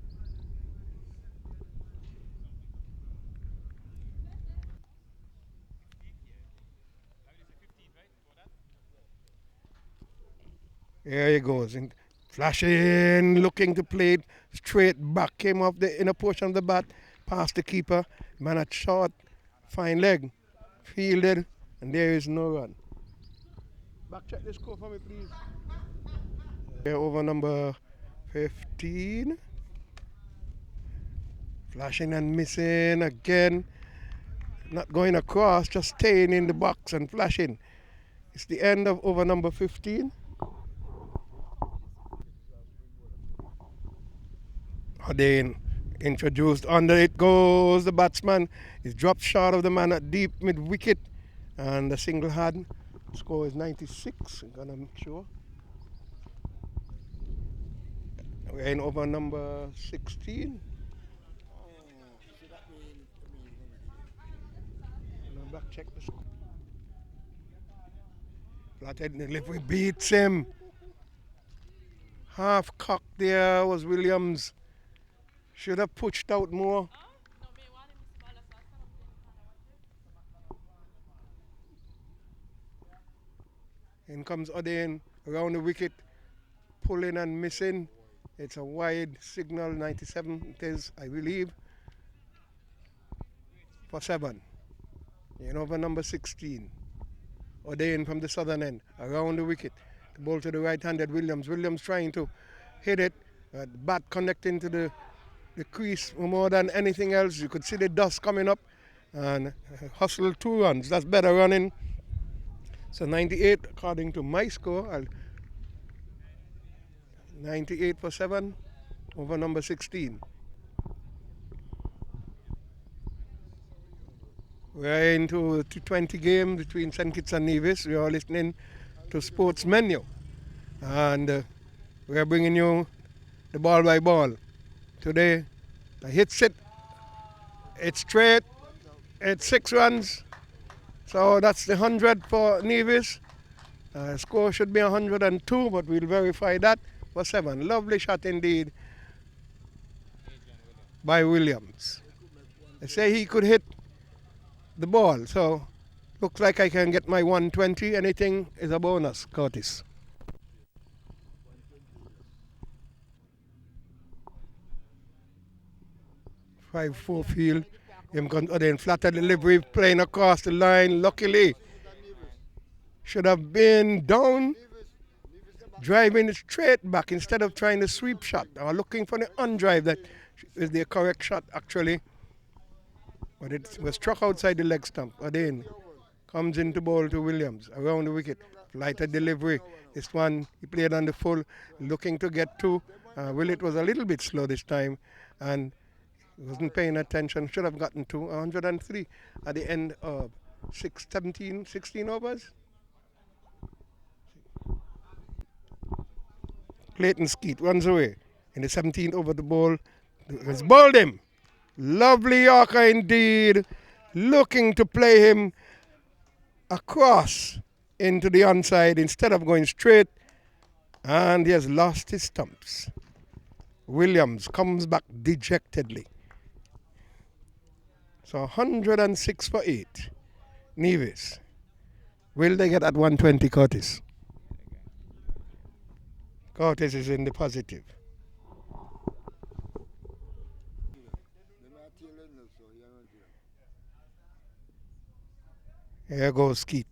Here he goes. And flashing, looking to play it straight back. Came off the inner portion of the bat, past the keeper. Man at short, fine leg. Fielded, and there is no run. Back check the score for me, please. Here over number 15. Flashing and missing again. Not going across, just staying in the box and flashing. It's the end of over number 15. Hardane introduced, under it goes the batsman. He's dropped short of the man at deep mid wicket, and the single hand score is 96. I'm gonna make sure. We're in over number 16. Back check the score. Flatted delivery beats him. Half cocked there was Williams. Should have pushed out more. In comes Odean around the wicket, pulling and missing. It's a wide signal, 97 it is, I believe, for 7. In over number 16. Odean from the southern end, around the wicket. The ball to the right-handed Williams. Williams trying to hit it. The bat connecting to the crease more than anything else. You could see the dust coming up and hustle 2 runs. That's better running. So 98 according to my score. 98 for 7 over number 16. We're into the 20 game between St. Kitts and Nevis. We are listening to Sports Menu. And we're bringing you the ball by ball. Today, the hits it. It's straight. It's 6 runs. So that's the 100 for Nevis. Score should be 102, but we'll verify that for 7. Lovely shot indeed by Williams. They say he could hit the ball, so looks like I can get my 120. Anything is a bonus, Curtis. 5-4 field. Him then flatter delivery, playing across the line. Luckily, should have been down, driving it straight back instead of trying the sweep shot or looking for the undrive. That is the correct shot actually. But it was struck outside the leg stump. Again, comes into ball to Williams around the wicket. Lighter delivery. This one he played on the full, looking to get 2. Willett was a little bit slow this time, and he wasn't paying attention. Should have gotten 2. 103 at the end of 16 overs. Clayton Skeet runs away in the 17th over the ball. Has bowled him. Lovely Yorker indeed. Looking to play him across into the onside instead of going straight. And he has lost his stumps. Williams comes back dejectedly. So 106 for 8. Nevis. Will they get at 120, Curtis? Curtis is in the positive. Here goes Skeet.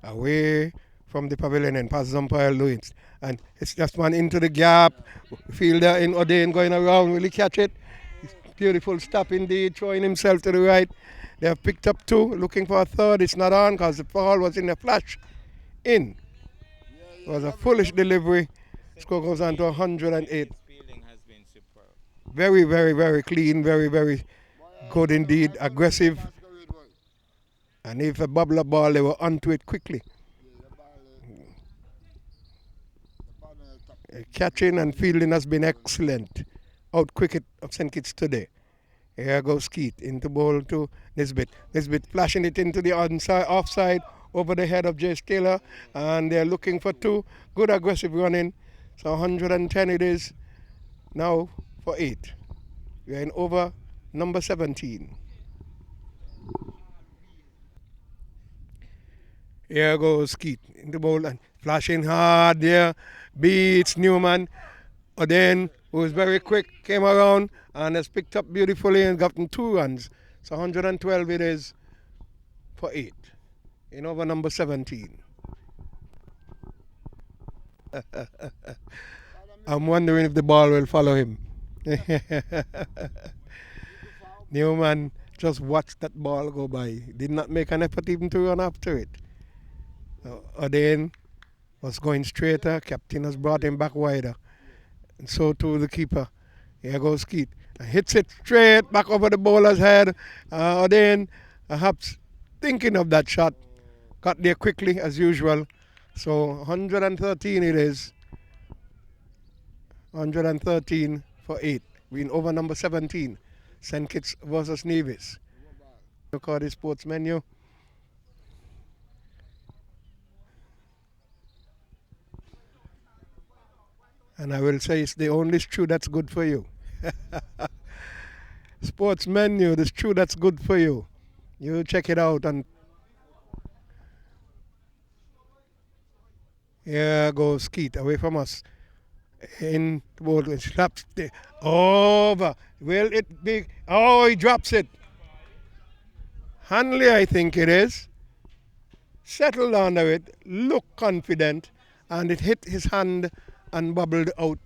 Away from the pavilion and past umpire Lewis. And it's just one into the gap. Fielder in Odean going around. Will he catch it? Beautiful stop indeed, throwing himself to the right. They have picked up 2, looking for a 3rd. It's not on because the ball was in a flash. In. It was a foolish delivery. Score goes on to 108. Very, very, very clean. Very, very good indeed, aggressive, and if a bubbler ball, they were onto it quickly. Catching and fielding has been excellent. Out cricket of St. Kitts today. Here goes Keith into ball to Nisbet. Nisbet flashing it into the onside, offside over the head of Jace Taylor, and they're looking for two. Good aggressive running. So 110 it is now for 8. We're in over number 17. Here goes Keith in the bowl and flashing hard there. Beats Newman. Oden, who is very quick, came around and has picked up beautifully and gotten 2 runs. So 112 it is for 8 in over number 17. I'm wondering if the ball will follow him. Newman just watched that ball go by. Did not make an effort even to run after it. Oden was going straighter. Captain has brought him back wider. And so too the keeper. Here goes Keith. Hits it straight back over the bowler's head. Oden perhaps thinking of that shot. Got there quickly as usual. So 113 it is. 113 for 8. We're in over number 17. St. Kitts versus Nevis. Look at the sports menu. And I will say it's the only stew that's good for you. Sports menu, the stew that's good for you. You check it out. And here goes Keith away from us. In the ball, slaps the over. Will it be? Oh, he drops it. Hanley, I think it is. Settled under it, looked confident, and it hit his hand and bubbled out.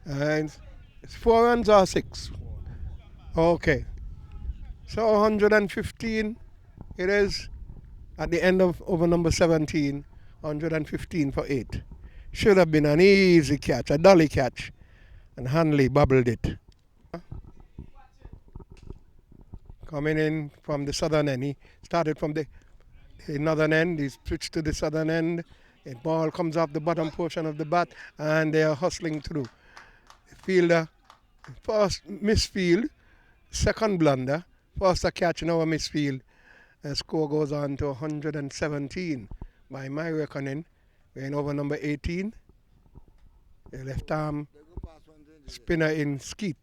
It's 4 runs or 6? Okay. So 115 it is at the end of over number 17. 115 for 8. Should have been an easy catch, a dolly catch. And Hanley bubbled it. Coming in from the southern end. He started from the northern end. He switched to the southern end. The ball comes off the bottom portion of the bat, and they are hustling through. The fielder, first misfield, second blunder, first a catch in our misfield. The score goes on to 117 by my reckoning. We're in over number 18. The left arm spinner in Skeet.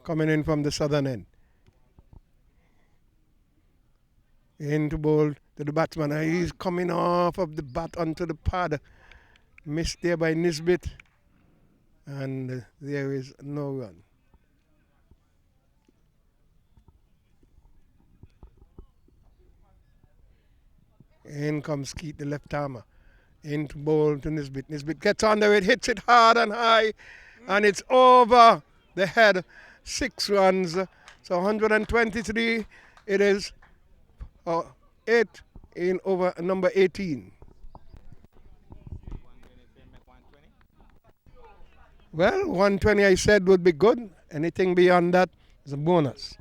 Coming in from the southern end. Into bowl to the batsman. He's coming off of the bat onto the pad. Missed there by Nisbet. And there is no run. In comes Keith, the left armer. Into bowl to Nisbet. Nisbet gets under it, hits it hard and high. And it's over the head. 6 runs. So 123 it is. 8 in over number 18. Well, 120 I said would be good. Anything beyond that is a bonus.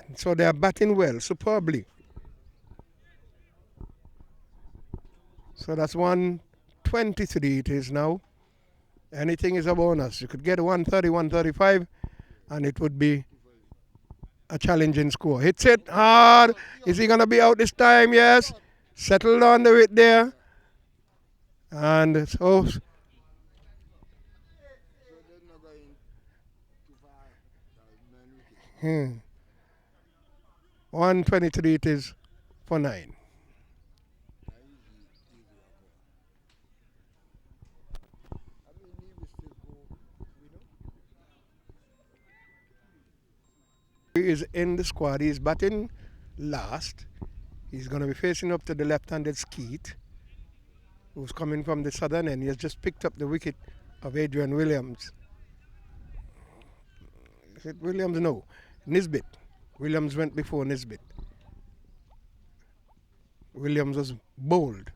And so they are batting well, superbly. So that's 123 it is now. Anything is a bonus. You could get 130, 135, and it would be a challenging score. Hits it hard. Is he going to be out this time? Yes. Settled under it there. And so 123 it is for 9. He is in the squad. He is batting last. He's going to be facing up to the left-handed Skeet, who's coming from the southern end. He has just picked up the wicket of Adrian Williams. Is it Williams? No. Nisbet. Williams went before Nisbet. Williams was bowled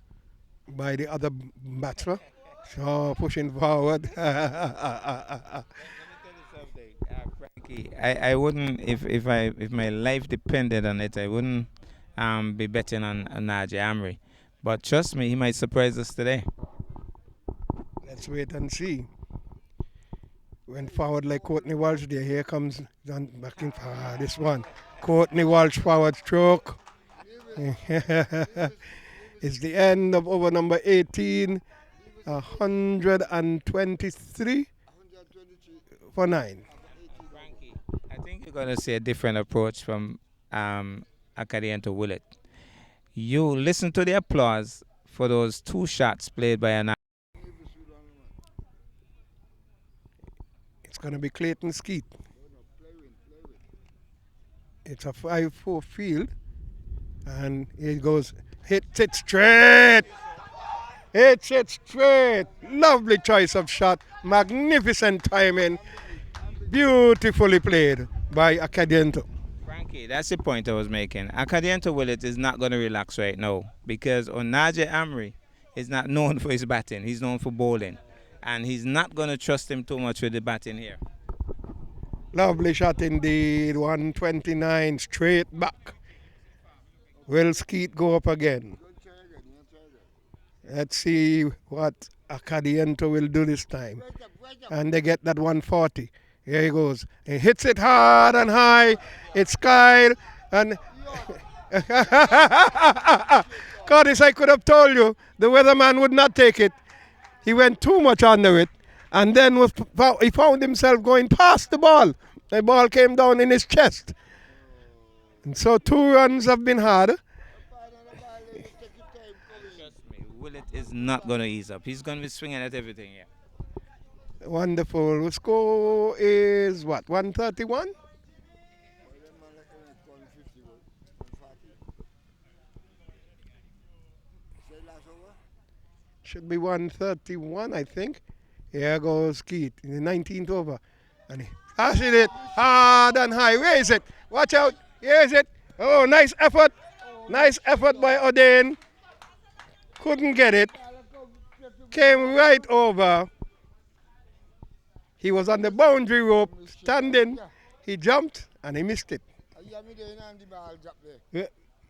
by the other batsman. So pushing forward. I wouldn't if my life depended on it, I wouldn't be betting on Najee Amri. But trust me, he might surprise us today. Let's wait and see. Went forward like Courtney Walsh there. Here comes John back in. This one. Courtney Walsh forward stroke. It's the end of over number 18. 123 for 9. Frankie, I think you're gonna see a different approach from Acadian to Willett. You listen to the applause for those two shots played by an. It's going to be Clayton Skeet. It's a 5-4 field. And here it goes. Hits it straight. Hits it straight. Lovely choice of shot. Magnificent timing. Beautifully played by Acadiento. Frankie, that's the point I was making. Acadiento Willett is not going to relax right now because Onaje Amri is not known for his batting. He's known for bowling. And he's not going to trust him too much with the batting here. Lovely shot indeed. 129 straight back. Will Skeet go up again? Let's see what Acadiento will do this time. And they get that 140. Here he goes. He hits it hard and high. It's Kyle. And Curtis, I could have told you the weatherman would not take it. He went too much under it. And then he found himself going past the ball. The ball came down in his chest. And so 2 runs have been hard. Trust me, Willett is not going to ease up. He's going to be swinging at everything here. Wonderful. The score is what? 131? Should be 131, I think. Here goes Keith in the 19th over. And he flashing it hard and high. Where is it? Watch out. Here is it. Oh, nice effort. Nice effort by Oden. Couldn't get it. Came right over. He was on the boundary rope, standing. He jumped and he missed it.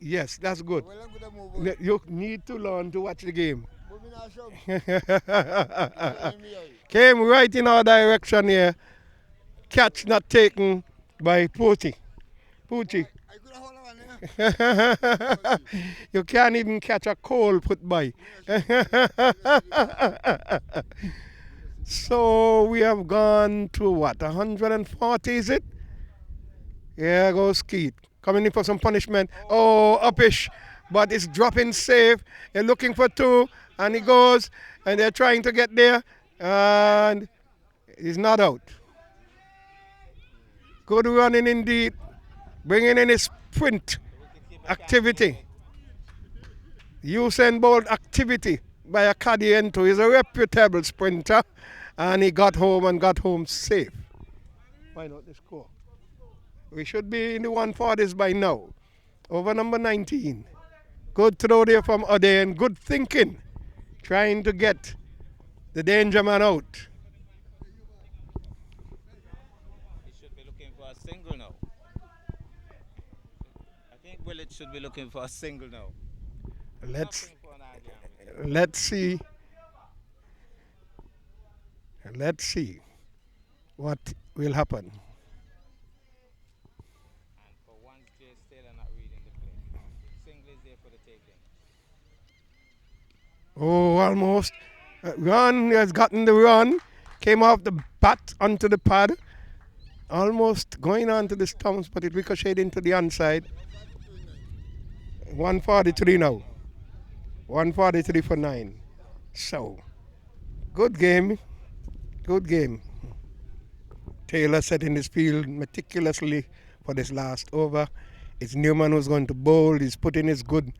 Yes, that's good. You need to learn to watch the game. Came right in our direction here. Catch not taken by Poochie. You can't even catch a coal put by. So we have gone to what, 140 is it? Here goes Keith. Coming in for some punishment. Oh, uppish. But it's dropping safe. They're looking for 2. And he goes. And they're trying to get there. And he's not out. Good running indeed. Bringing in his sprint activity. Usain Bolt activity by Acadiento. He's a reputable sprinter. And he got home safe. Find out the score. We should be in the 140s by now. Over number 19. Good throw there from Oden. Good thinking. Trying to get the danger man out. He should be looking for a single now. I think Willett should be looking for a single now. Let's see. Let's see what will happen. And for once, Jay Taylor not reading the play. Single is there for the taking. Oh, almost. Run has gotten the run. Came off the bat onto the pad. Almost going on to the stumps, but it ricocheted into the onside. 143 now. 143 for 9. So, good game. Good game. Taylor setting his field meticulously for this last over. It's Newman who's going to bowl. He's putting his good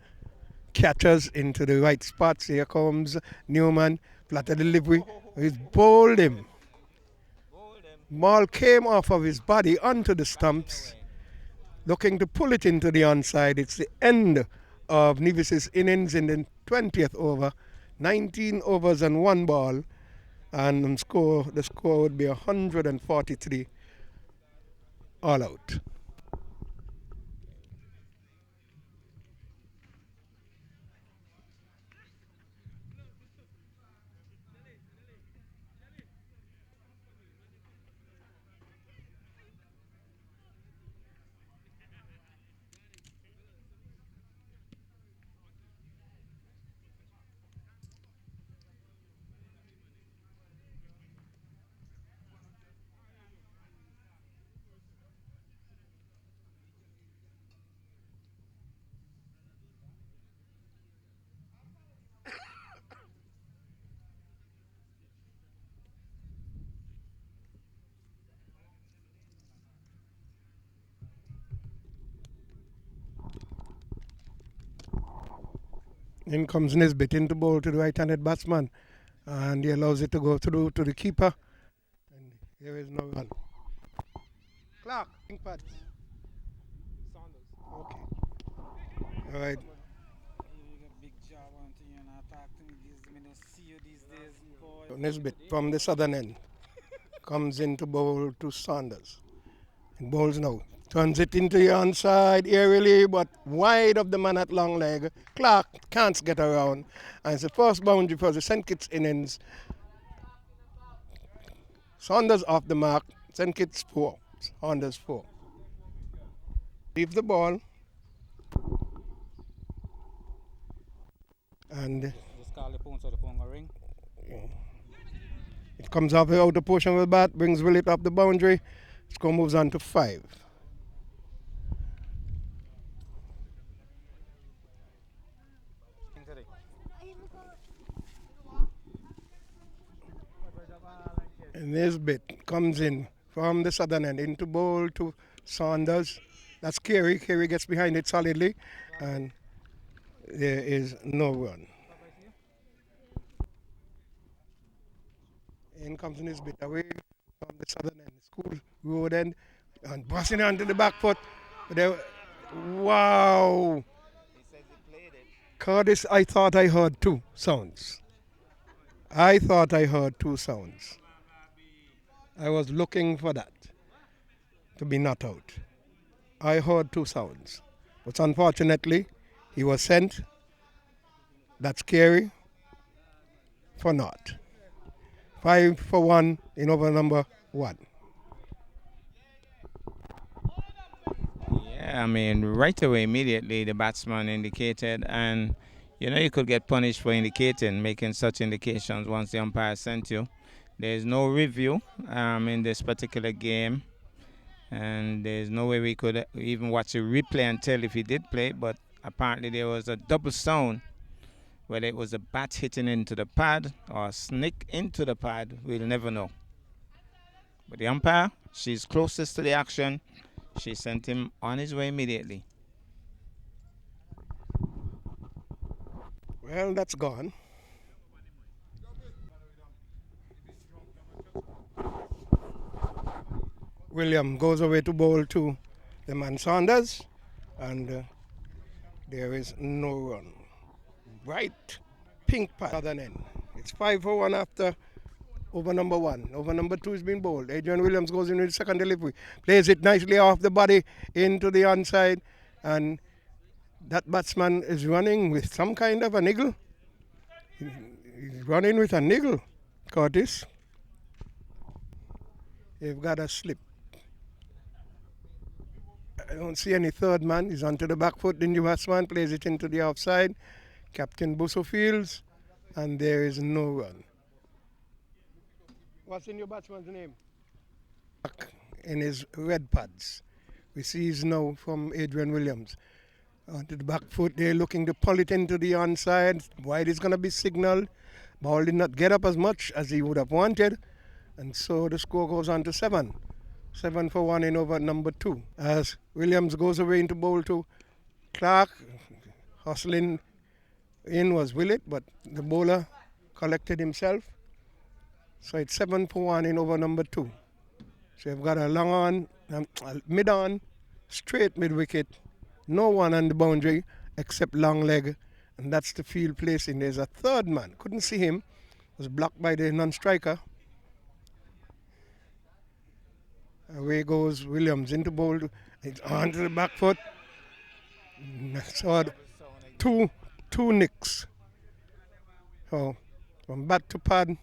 catchers into the right spots. Here comes Newman. Flatter delivery. He's bowled him. Ball came off of his body onto the stumps. Looking to pull it into the onside. It's the end of Nevis's innings in the 20th over. 19 overs and 1 ball. And the score would be 143 all out. In comes Nisbet into bowl to the right-handed batsman, and he allows it to go through to the keeper. And here is no run. Clark, pink pads. Okay. All right. Nisbet from the southern end comes into bowl to Saunders. And bowls now. Turns it into the onside aerially, but wide of the man at long leg. Clark can't get around. And it's the first boundary for the St. Kitts innings. Saunders off the mark. St. Kitts 4. Saunders 4. Leave the ball. And it comes off the outer portion of the bat, brings Willett up the boundary. Score moves on to 5. And Nisbet comes in from the southern end into bowl to Saunders. That's Carey. Carey gets behind it solidly, and there is no run. In comes Nisbet away from the southern end, school road end, and busting onto the back foot. Wow! Curtis, I thought I heard 2 sounds. I thought I heard 2 sounds. I was looking for that to be not out. I heard 2 sounds. But unfortunately, he was sent. That's Carey for naught. 5 for 1 in over number 1. Yeah, I mean, right away, immediately, the batsman indicated, and you could get punished for indicating, making such indications once the umpire sent you. There's no review in this particular game, and there's no way we could even watch a replay and tell if he did play, but apparently there was a double sound, whether it was a bat hitting into the pad or a snick into the pad, we'll never know. But the umpire, she's closest to the action. She sent him on his way immediately. Well, that's gone. William goes away to bowl to the man Saunders, and there is no run. Bright pink pad other end. It's 5 for 1 after over number 1. Over number 2 is being bowled. Adrian Williams goes in with the second delivery. Plays it nicely off the body into the onside, and that batsman is running with some kind of a niggle. He's running with a niggle, Curtis. They've got a slip. I don't see any third man. He's onto the back foot. The new batsman plays it into the offside. Captain Busso fields, and there is no run. What's in your batsman's name? In his red pads. We see he's now from Adrian Williams. Onto the back foot, they're looking to pull it into the onside. Wide is going to be signaled. Ball did not get up as much as he would have wanted, and so the score goes on to 7. 7 for 1 in over number 2. As Williams goes away into bowl to Clark, hustling in was Willett, but the bowler collected himself. So it's 7 for 1 in over number 2. So you've got a long on, mid on, straight mid wicket, no one on the boundary except long leg, and that's the field placing. There's a third man, couldn't see him, was blocked by the non-striker. Away goes Williams into bowl. It's onto the back foot. So two nicks. So from bat to pad,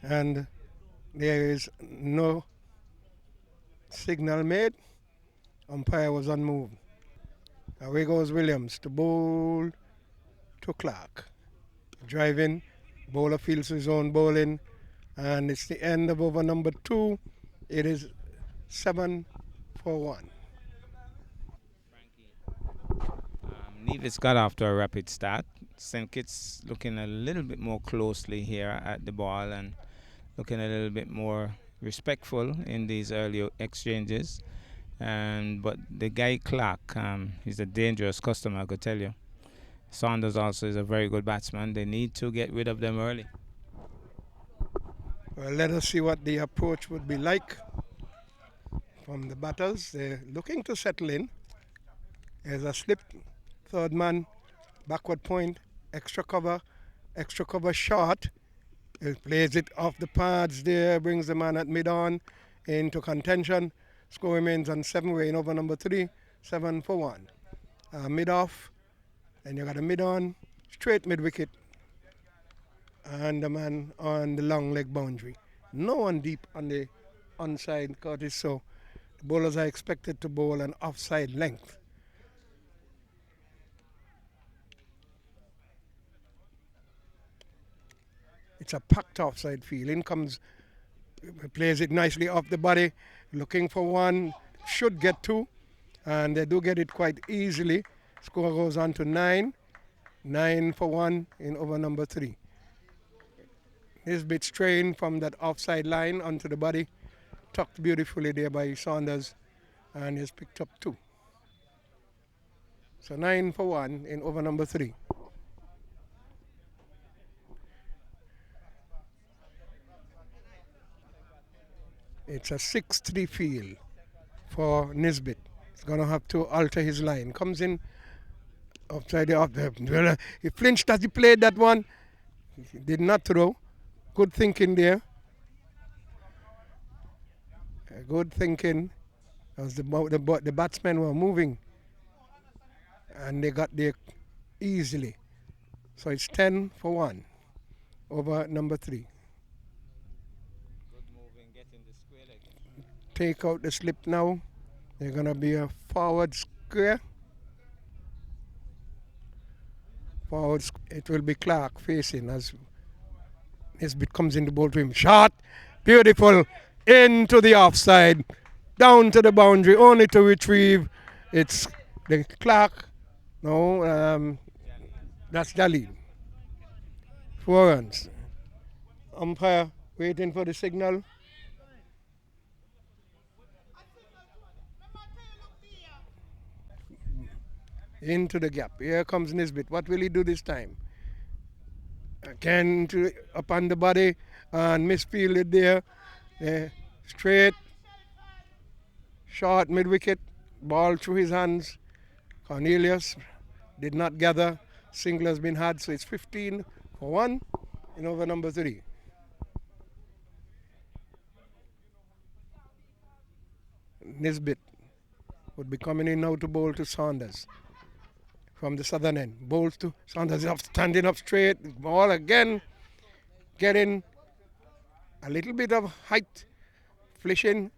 and there is no signal made. Umpire was unmoved. Away goes Williams to bowl to Clark. Driving, bowler feels his own bowling, and it's the end of over number 2. It is 7 for 1. Nevis got off to a rapid start. St. Kitts looking a little bit more closely here at the ball and looking a little bit more respectful in these early exchanges. But the guy Clark, he's a dangerous customer, I could tell you. Saunders also is a very good batsman. They need to get rid of them early. Well, let us see what the approach would be like from the batters. They're looking to settle in. There's a slip, third man, backward point, extra cover short. He plays it off the pads there, brings the man at mid-on into contention. Score remains on 7 way in over number 3, 7 for 1. Mid-off, and you got a mid-on, straight mid-wicket, and the man on the long leg boundary. No one deep on the onside, Curtis, so the bowlers are expected to bowl an offside length. It's a packed offside field. In comes, plays it nicely off the body, looking for one, should get 2, and they do get it quite easily. Score goes on to 9 for 1 in over number 3. This bit strained from that offside line onto the body, tucked beautifully there by Saunders, and he's picked up 2. So 9 for 1 in over number 3. It's a 6-3 field for Nisbet. He's going to have to alter his line. Comes in upside the off. He flinched as he played that one. He did not throw. Good thinking there. Good thinking as the batsmen were moving. And they got there easily. So it's 10 for 1 over number 3. Take out the slip now. They're going to be a forward square. It will be Clark facing as Nisbet comes in the ball to him. Shot. Beautiful. Into the offside. Down to the boundary. Only to retrieve. It's the Clark. No, that's Jalil. 4 runs. Umpire waiting for the signal. Into the gap. Here comes Nisbet. What will he do this time? Again up on the body and misfielded there. Straight, short mid wicket, ball through his hands. Cornelius did not gather. Single has been had, so it's 15 for 1 in over number 3. Nisbet would be coming in now to bowl to Saunders from the southern end. Bowls to Saunders, standing up straight. Ball again, getting a little bit of height. Flinching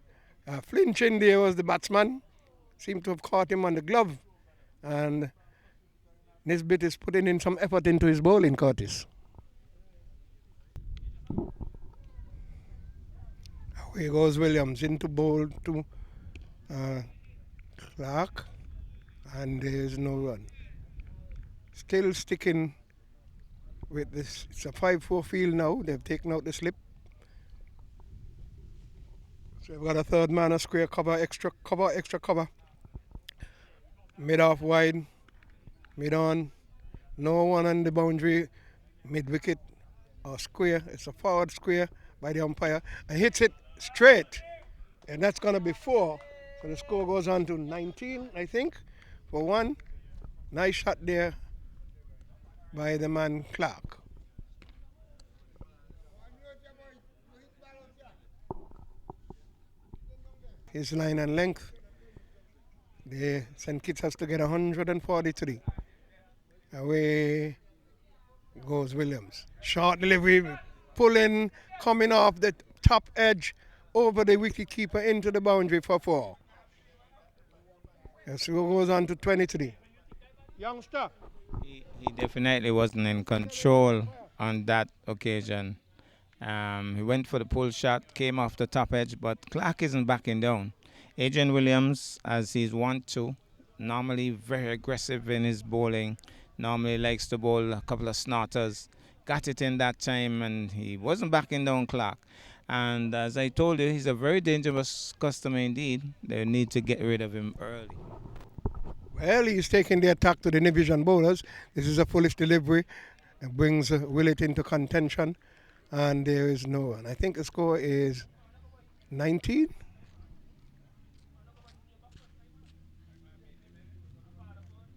there was the batsman. Seemed to have caught him on the glove. And Nisbet is putting in some effort into his bowling, Curtis. Away goes Williams into bowl to Clark. And there is no run. Still sticking with this. It's a 5-4 field now. They've taken out the slip. So we've got a third man, a square cover, extra cover. Mid off wide, mid on. No one on the boundary, mid wicket or square. It's a forward square by the umpire. And hits it straight. And that's going to be 4. So the score goes on to 19, I think, for 1. Nice shot there by the man Clark. his line and length. The St. Kitts has to get 143. Away goes Williams. Short delivery, pulling, coming off the top edge over the wicketkeeper into the boundary for 4. So goes on to 23. Youngster. He definitely wasn't in control on that occasion. He went for the pull shot, came off the top edge, but Clark isn't backing down. Adrian Williams, as he's wont to, normally very aggressive in his bowling, normally likes to bowl a couple of snorters. Got it in that time, and he wasn't backing down Clark. And as I told you, he's a very dangerous customer indeed. They need to get rid of him early. Well, he's taking the attack to the Nevis bowlers. This is a foolish delivery. It brings Willett into contention, and there is no one. I think the score is 19.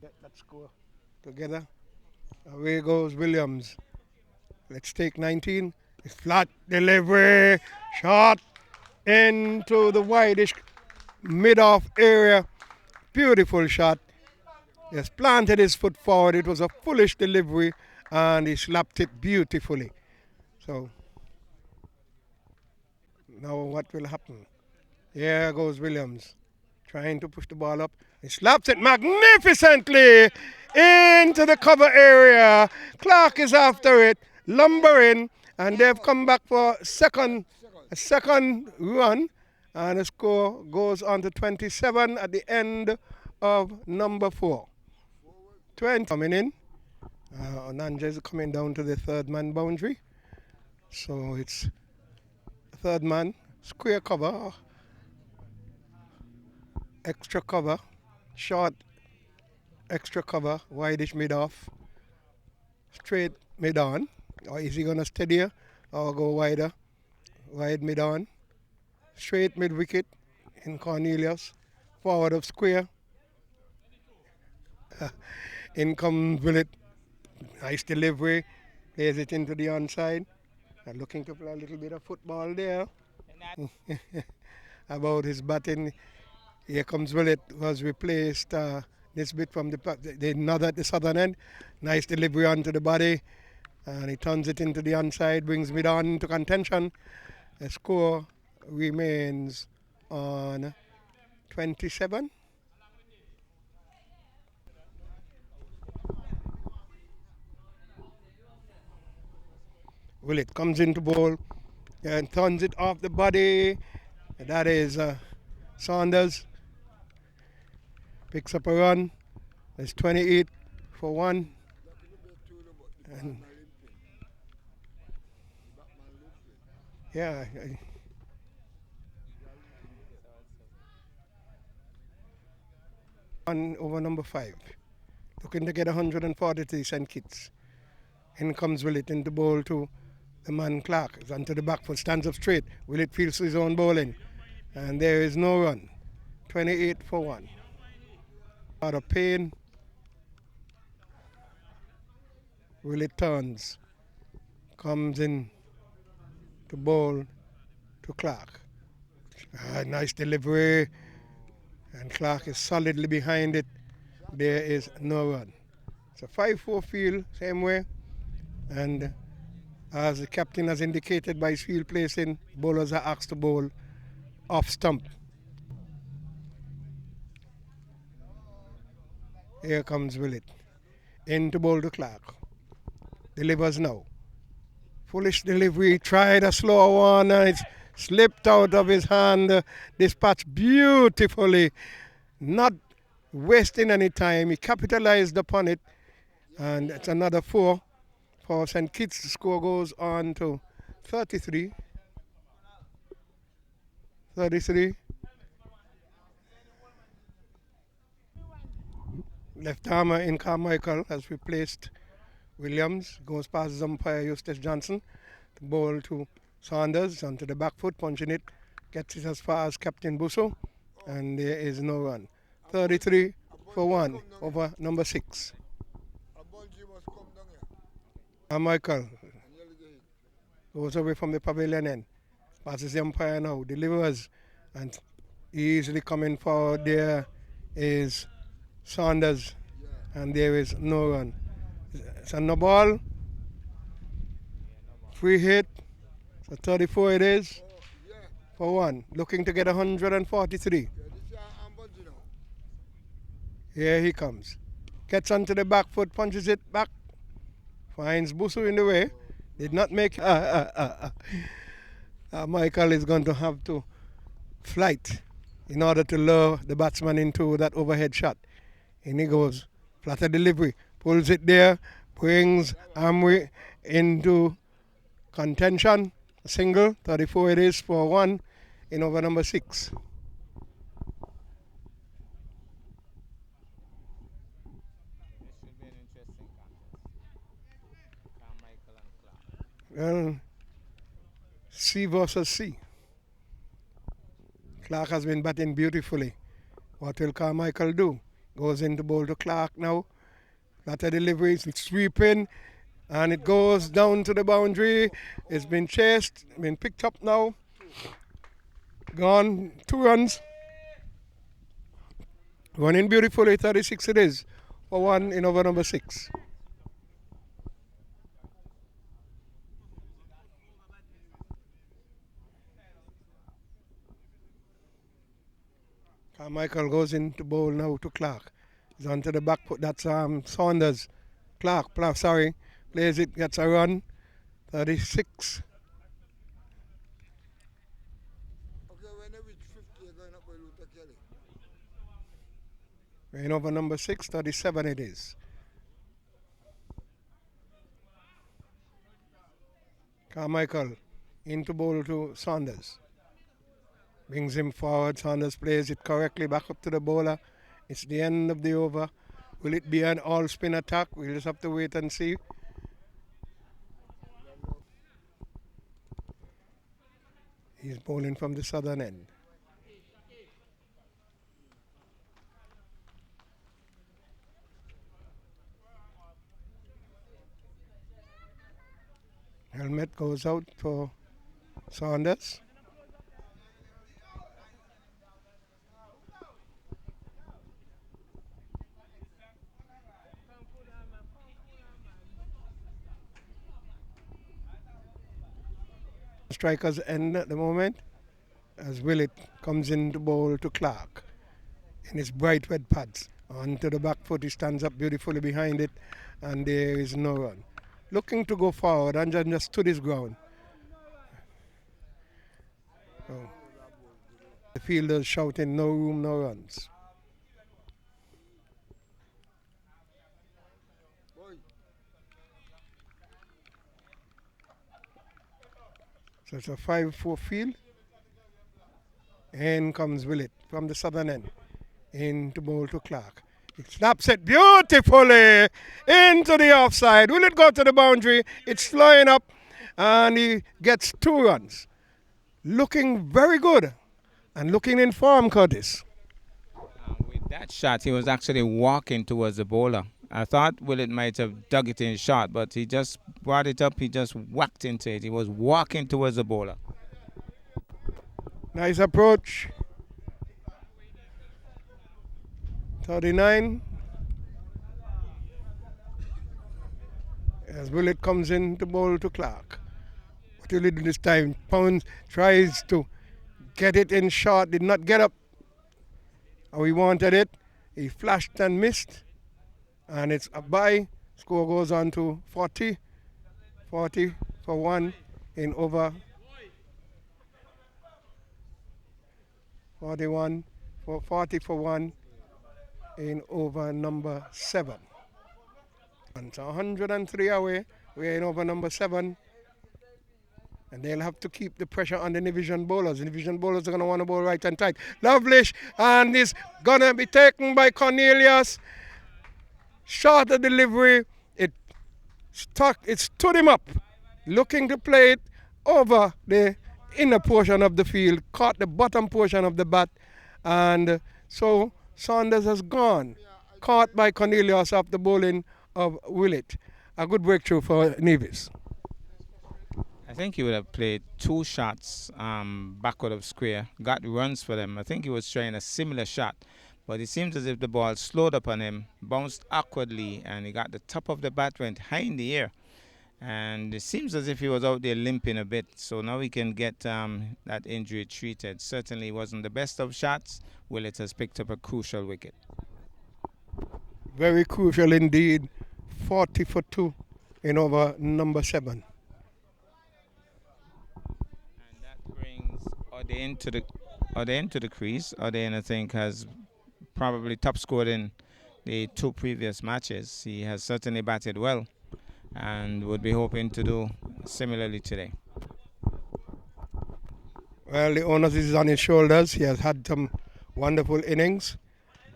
Get that score together. Away goes Williams. Let's take 19. Flat delivery. Shot into the wideish mid-off area. Beautiful shot. He has planted his foot forward. It was a foolish delivery, and he slapped it beautifully. So now what will happen? Here goes Williams, trying to push the ball up. He slaps it magnificently into the cover area. Clark is after it, lumbering, and they've come back for a second run, and the score goes on to 27 at the end of number 4. 20 coming in. Nanja is coming down to the third man boundary. So it's third man, square cover, extra cover, short extra cover, wideish mid off, straight mid on. Or is he going to steadier or go wider? Wide mid on, straight mid wicket in Cornelius, forward of square. In comes Willett. Nice delivery. Plays it into the onside. Looking to play a little bit of football there. About his batting. Here comes Willett, was replaced this bit from the nod at the southern end. Nice delivery onto the body. And he turns it into the onside, brings mid on into contention. The score remains on 27. Willett comes into bowl and turns it off the body. That is Saunders. Picks up a run. It's 28 for 1. And yeah. On over number 5. Looking to get 143 St. Kitts. In comes Willett into bowl to the man Clark. Is onto the back foot, stands up straight. Willett feels his own bowling. And there is no run. 28 for 1. Out of pain. Willett turns. Comes in to bowl to Clark. Nice delivery. And Clark is solidly behind it. There is no run. It's a 5-4 field, same way. And as the captain has indicated by his field placing, bowlers are asked to bowl off stump. Here comes Willett. In to bowl to Clark. Delivers now. Foolish delivery, tried a slow one, and it's slipped out of his hand. Dispatched beautifully, not wasting any time. He capitalized upon it, and it's another 4 for St. Kitts. The score goes on to 33. 33. Left armer in Carmichael has replaced Williams. Goes past his umpire Eustace Johnson. The ball to Saunders onto the back foot, punching it. Gets it as far as Captain Busso. And there is no run. 33 for 1 over number 6. Carmichael goes away from the pavilion end. Passes the umpire now. Delivers. And Easily coming forward there is Saunders, and there is no run. It's a no ball, free hit, so 34 it is for one. Looking to get 143. Here he comes. Gets onto the back foot, punches it back, finds Busu in the way. Did not make. Michael is going to have to flight in order to lure the batsman into that overhead shot. In he goes. Flatter delivery. Pulls it there. Brings Amri into contention. A single. 34 it is for one in over number 6. This should be an interesting contest. Carmichael and Clark. Well, C versus C. Clark has been batting beautifully. What will Carmichael do? Goes into bowl to Clark now. Flatter delivery, it's sweeping, and it goes down to the boundary. It's been chased, been picked up now. Gone, 2 runs. Running beautifully, 36 it is for one in over number 6. Carmichael goes into bowl now to Clark. He's onto the back foot. That's Saunders. Clark, sorry. Plays it, gets a run. 36. In over number 6, 37 it is. Carmichael into bowl to Saunders. Brings him forward. Saunders plays it correctly back up to the bowler. It's the end of the over. Will it be an all-spin attack? We'll just have to wait and see. He's bowling from the southern end. Helmet goes out for Saunders. Strikers end at the moment as Willett comes into bowl to Clark in his bright red pads. Onto the back foot, he stands up beautifully behind it, and there is no run. Looking to go forward and just stood his ground. So, the fielders shouting no room, no runs. So it's a 5-4 field. In comes Willett from the southern end into bowl to Clark. He snaps it beautifully into the offside. Will it go to the boundary? It's flying up, and he gets 2 runs. Looking very good and looking in form, Curtis. With that shot, he was actually walking towards the bowler. I thought Willett might have dug it in short, but he just brought it up. He just whacked into it. He was walking towards the bowler. Nice approach. 39. As Willett comes in to bowl to Clark. What will he do this time? Pounds tries to get it in short, did not get up how he wanted it. He flashed and missed, and it's a bye. Score goes on to 40. 40 for one in over 41 for 40 for one in over number 7. And so 103 away. We're in over number 7. And they'll have to keep the pressure on the Nevision bowlers. The Nevision bowlers are going to want to bowl right and tight. Lovelish, and it's going to be taken by Cornelius. Shorter delivery. It stood him up, looking to play it over the inner portion of the field, caught the bottom portion of the bat, and so Saunders has gone, caught by Cornelius after bowling of Willett. A good breakthrough for Nevis. I think he would have played two shots backward of square, got runs for them. I think he was trying a similar shot, but it seems as if the ball slowed up on him, bounced awkwardly, and he got the top of the bat, went high in the air. And it seems as if he was out there limping a bit. So now we can get that injury treated. Certainly wasn't the best of shots. Willett has picked up a crucial wicket. Very crucial indeed. 40 for 2 in over number 7. And that brings Odein to the crease. Odein, I think, has probably top scored in the two previous matches. He has certainly batted well and would be hoping to do similarly today. Well, the onus is on his shoulders. He has had some wonderful innings,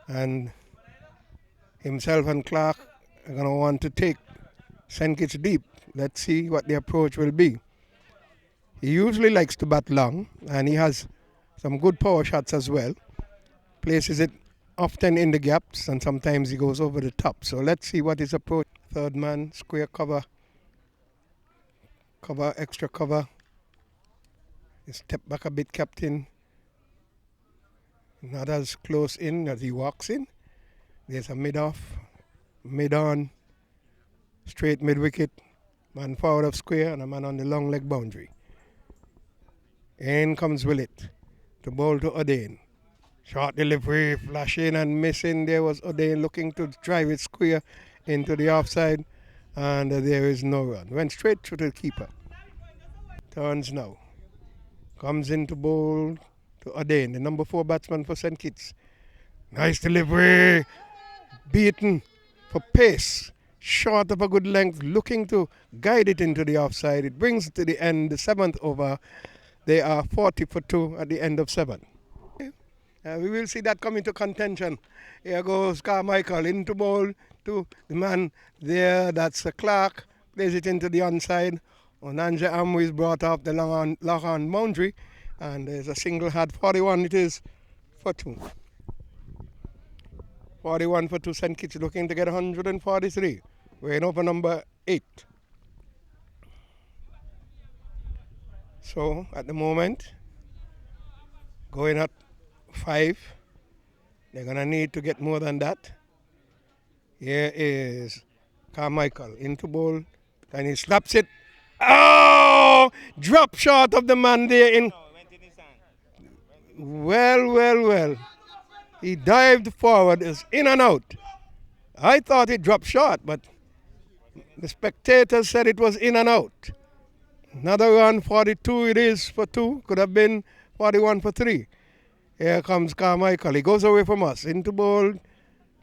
and himself and Clark are going to want to take St. Kitts deep. Let's see what the approach will be. He usually likes to bat long, and he has some good power shots as well. Places it often in the gaps, and sometimes he goes over the top. So let's see what his approach. Third man, square cover, extra cover. Step back a bit, captain. Not as close in as he walks in. There's a mid-off, mid-on, straight mid-wicket, man forward of square, and a man on the long leg boundary. In comes Willett to bowl to Odein. Short delivery, flashing and missing. There was Odein looking to drive it square into the offside, and there is no run. Went straight through to the keeper. Turns now. Comes into bowl to Odein, the number 4 batsman for St. Kitts. Nice delivery. Beaten for pace. Short of a good length, looking to guide it into the offside. It brings to the end, the 7th over. They are 40 for 2 at the end of 7. We will see that come into contention. Here goes Carmichael into bowl to the man there. That's Clark. Plays it into the onside. Onanja Amu is brought up the long on boundary. And there's a single had 41. It is for 2. 41 for 2. St. Kitts looking to get 143. We're in over number 8. So at the moment, going at 5. They're going to need to get more than that. Here is Carmichael into bowl. And he slaps it. Oh! Drop short of the man there in. Well. He dived forward. It's in and out. I thought it dropped short, but the spectators said it was in and out. Another run, 42 it is for 2. Could have been 41 for 3. Here comes Carmichael. He goes away from us. Into bowl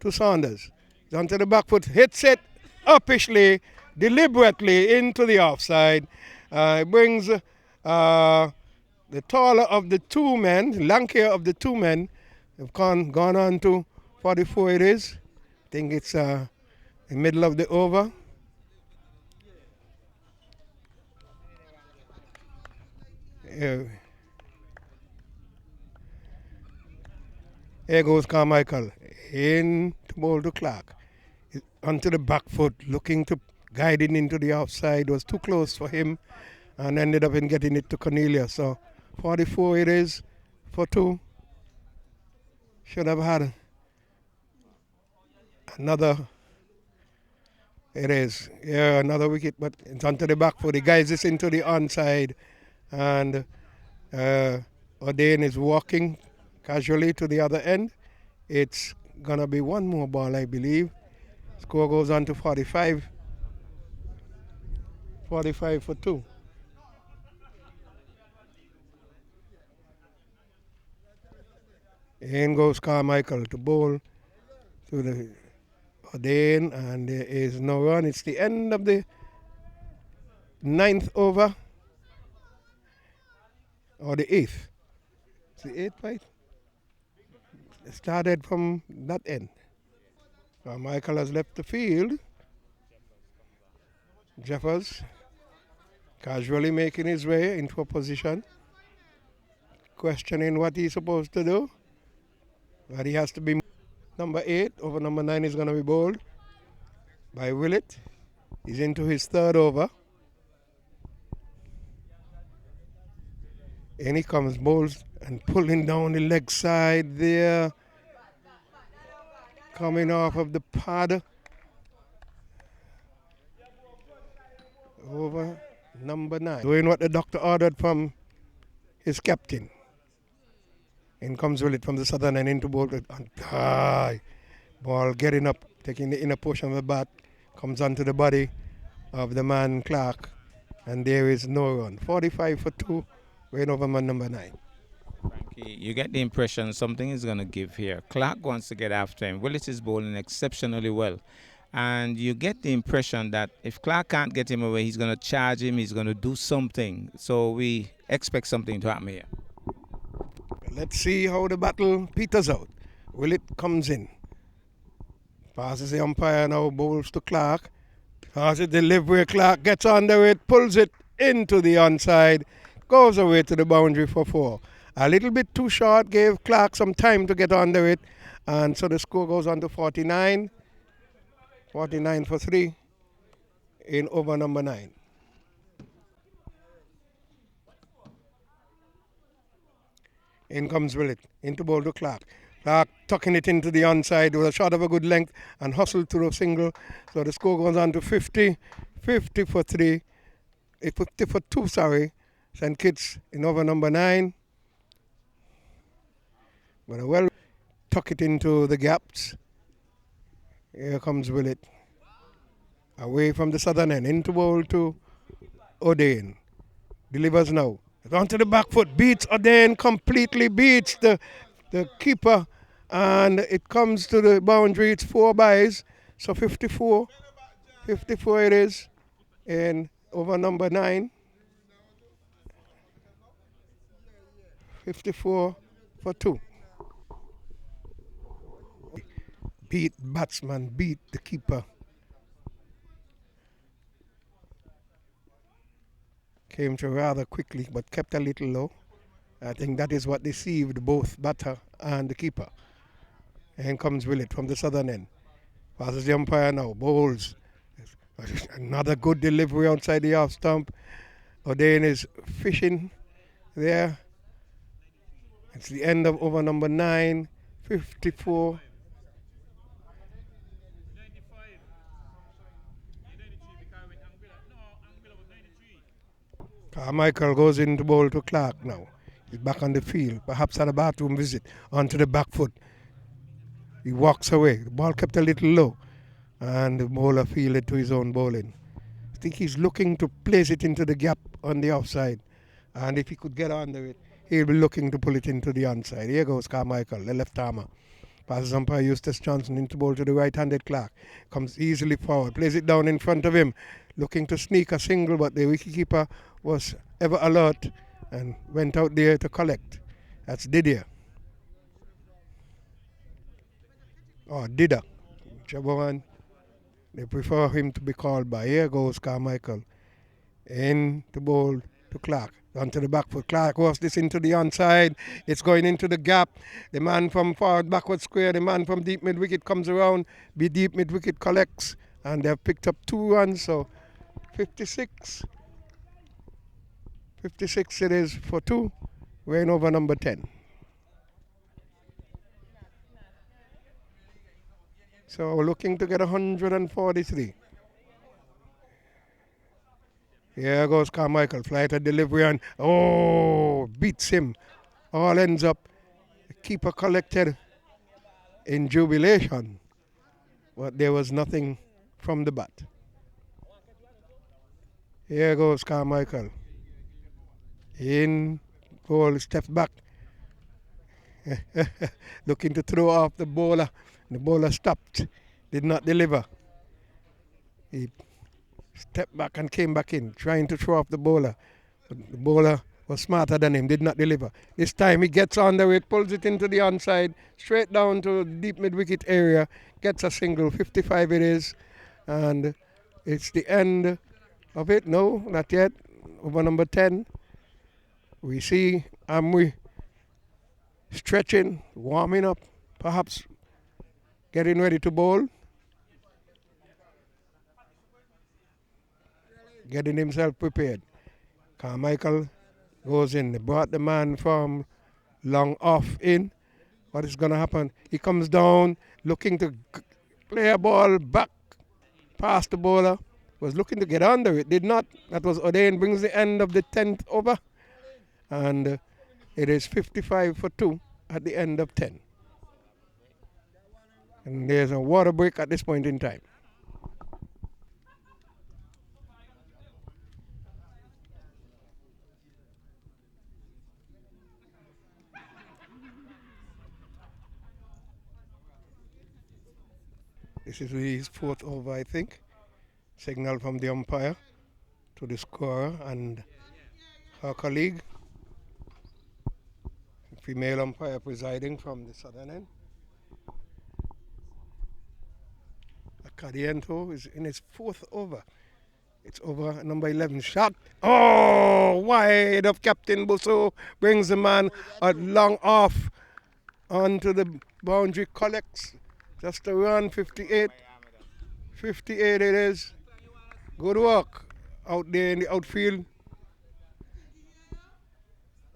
to Saunders. He's onto the back foot. Hits it uppishly, deliberately into the offside. It brings the taller of the two men, lankier of the two men, have gone on to 44 it is. I think it's the middle of the over. Here goes Carmichael. In to bowl to Clark. Onto the back foot, looking to guide it into the offside. Was too close for him and ended up in getting it to Cornelius. So 44 it is for 2. Should have had another. It is. Yeah, another wicket, but it's onto the back foot. He guides this into the onside. And Odein is walking casually to the other end. It's going to be one more ball, I believe. Score goes on to 45. 45 for 2. In goes Carmichael to bowl to the Odein, and there is no run. It's the end of the 9th over. Or the 8th. It's the 8th, right? It started from that end. Michael has left the field. Jeffers casually making his way into a position, questioning what he's supposed to do. But he has to be number 8 over number 9 is going to be bowled by Willett. He's into his 3rd over. In he comes, bowls and pulling down the leg side there. Coming off of the pad. Over number 9. Doing what the doctor ordered from his captain. In comes Willet from the southern and into ball. Ball getting up, taking the inner portion of the bat. Comes onto the body of the man Clark. And there is no run. 45 for 2. Weighing over man number 9. Frankie, you get the impression something is going to give here. Clark wants to get after him. Willis is bowling exceptionally well. And you get the impression that if Clark can't get him away, he's going to charge him, he's going to do something. So we expect something to happen here. Let's see how the battle peters out. Willet comes in. Passes the umpire now, bowls to Clark. Passes the delivery, Clark gets under it, pulls it into the onside, goes away to the boundary for 4. A little bit too short, gave Clark some time to get under it, and so the score goes on to 49. 49 for 3 in over number 9. In comes Willet, into ball to Clark. Clark tucking it into the onside with a shot of a good length and hustled through a single. So the score goes on to 50. 50 for 3. 50 for 2, sorry. St. Kitts in over number 9. But a well tuck it into the gaps. Here comes Willet. Away from the southern end. Into ball to O'Dane. Delivers now. Onto the back foot. Beats O'Dane. Completely beats the keeper. And it comes to the boundary. It's 4 byes. So 54. 54 it is. And over number 9. 54 for 2. Beat batsman. Beat the keeper. Came to rather quickly, but kept a little low. I think that is what deceived both batter and the keeper. And comes Willet from the southern end. Passes the umpire now, bowls. Another good delivery outside the off stump. O'Dane is fishing there. It's the end of over number 9, 54. Carmichael goes into bowl to Clark now. He's back on the field, perhaps at a bathroom visit, onto the back foot. He walks away. The ball kept a little low, and the bowler fielded to his own bowling. I think he's looking to place it into the gap on the offside, and if he could get under it, he'll be looking to pull it into the onside. Here goes Carmichael, the left-armer. Passes umpire Eustace Johnson into bowl to the right-handed Clark. Comes easily forward, plays it down in front of him, looking to sneak a single, but the wicketkeeper was ever alert and went out there to collect. That's Didier. Or Dida. Whichever one they prefer him to be called by. Here goes Carmichael. In the bowl to Clark. Onto the back foot. Clark works this into the onside. It's going into the gap. The man from forward backward square, the man from deep mid wicket comes around. Be deep mid wicket collects. And they've picked up 2 runs. So 56. 56 it is for 2. Weighing over number 10. So looking to get 143. Here goes Carmichael, flight of delivery and beats him. All ends up the keeper collected in jubilation, but there was nothing from the bat. Here goes Carmichael. In goal, steps back. Looking to throw off the bowler. The bowler stopped, did not deliver. He stepped back and came back in, trying to throw off the bowler. But the bowler was smarter than him, did not deliver. This time he gets under it, pulls it into the onside, straight down to the deep mid-wicket area, gets a single, 55 it is. And it's the end of it. No, not yet. Over number 10. We see Amwi stretching, warming up, perhaps getting ready to bowl. Getting himself prepared. Carmichael Goes in. They brought the man from long off in. What is going to happen? He comes down looking to play a ball back past the bowler. Was looking to get under it. Did not. That was Odain. Brings the end of the 10th over. And it is 55 for 2 at the end of 10. And there's a water break at this point in time. This is his 4th over, I think. Signal from the umpire to the scorer and her colleague. Female umpire presiding from the southern end. Acadiento is in his 4th over. It's over number 11 shot. Oh, wide of Captain Busso. Brings the man a long off onto the boundary. Collects just a run. 58. 58 it is. Good work out there in the outfield.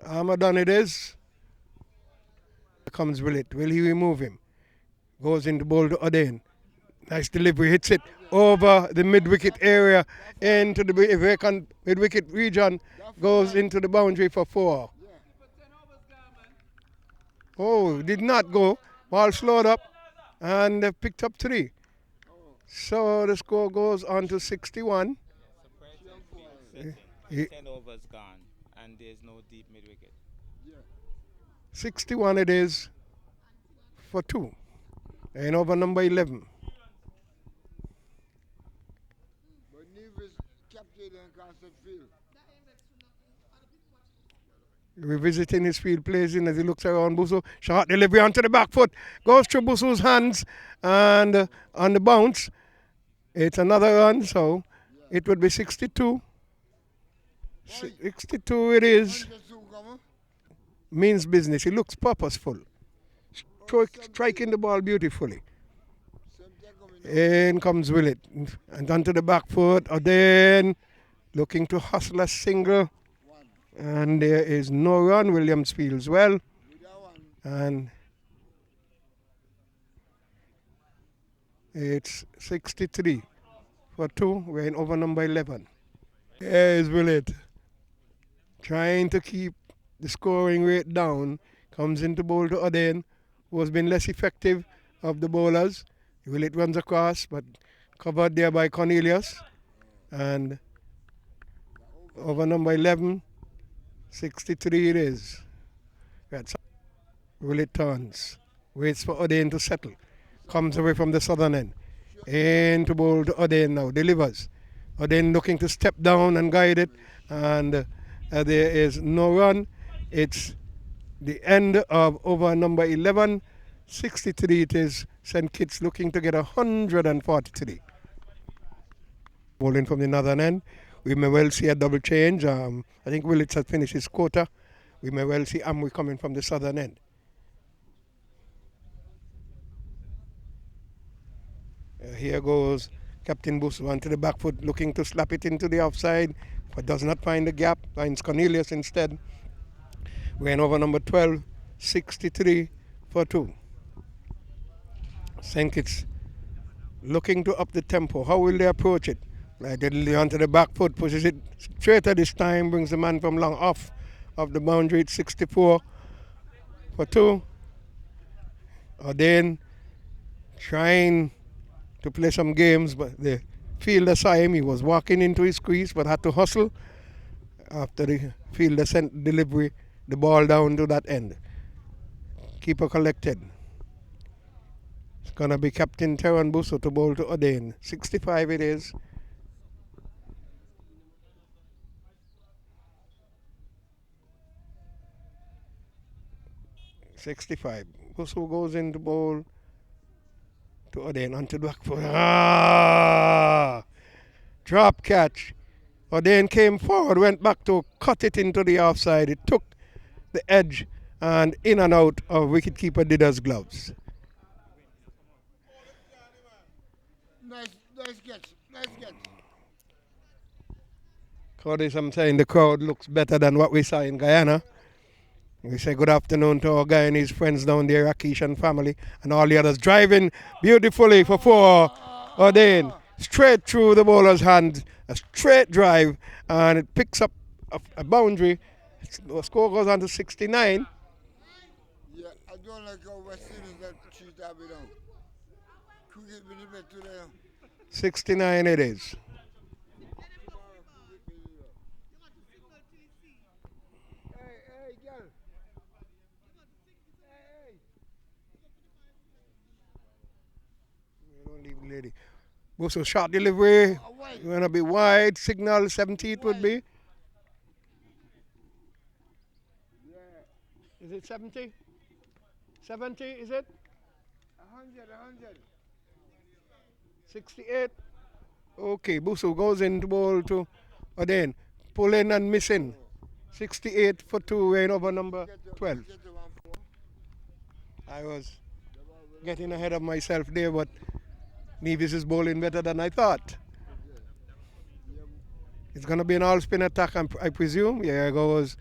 Armadon it is. Comes Willett. Will he remove him? Goes in the ball to Odain. Nice delivery. Hits it over the mid-wicket area into the vacant mid-wicket region. Goes into the boundary for 4. Oh, did not go. Ball slowed up and picked up 3. So the score goes on to 61. 10 overs gone, and there's no deep mid wicket. 61 it is for 2. And over number 11. But Nevis captured in concert field. Revisiting his field plays in as he looks around Busso. Short delivery onto the back foot. Goes through Busso's hands and on the bounce. It's another run, so it would be 62. 62 it is. Means business. He looks purposeful. Striking the ball beautifully. In comes Willett. And onto the back foot. Again, looking to hustle a single. And there is no run. Williams fields well. And it's 63 for 2. We're in over number 11. Here's Willett. Trying to keep the scoring rate down. Comes into bowl to Odain, who has been less effective of the bowlers. Willett runs across, but covered there by Cornelius. And over number 11, 63 it is. Willett turns. Waits for Odain to settle. Comes away from the southern end. Into bowl to Odain now. Delivers. Odain looking to step down and guide it. And there is no run. It's the end of over number 11. 63 it is. St. Kitts looking to get 143. Bowling from the northern end. We may well see a double change. I think Willits has finished his quota. We may well see Amwi coming from the southern end. Here goes Captain Busso onto the back foot, looking to slap it into the offside, but does not find the gap. Finds Cornelius instead. We're in over number 12, 63 for 2. St. Kitts looking to up the tempo. How will they approach it? Like onto the back foot, pushes it straighter this time, brings the man from long off of the boundary. It's 64 for 2. Odain trying to play some games, but the fielder saw him. He was walking into his crease, but had to hustle after the fielder sent delivery the ball down to that end. Keeper collected. It's going to be Captain Teran Busso to bowl to Odain. 65 it is. Busso goes in to bowl to Odain onto the back foot. Drop catch. Odain came forward, went back to cut it into the offside. It took the edge and in and out of wicketkeeper Dida's gloves. Nice catch. For this, I'm saying the crowd looks better than what we saw in Guyana. We say good afternoon to our Guyanese friends down there, Rakesh and family, and all the others. Driving beautifully for 4. Ordain straight through the bowler's hand, a straight drive, and it picks up a boundary. The score goes on to 69. Yeah, I don't like how West Indies that treat Abbey now. Cricket been the best to them. 69 it is. Hey, girl. Hey. Don't leave the lady. Also short delivery. White. You want to be wide. Signal 70 it would be. Yeah. Is it 70? 70 is it? 100. 68. Okay, Busu goes into ball to Oden. Pulling and missing. 68 for 2, weighing over number 12. I was getting ahead of myself there, but Nevis is bowling better than I thought. It's going to be an all-spin attack, I presume. Here goes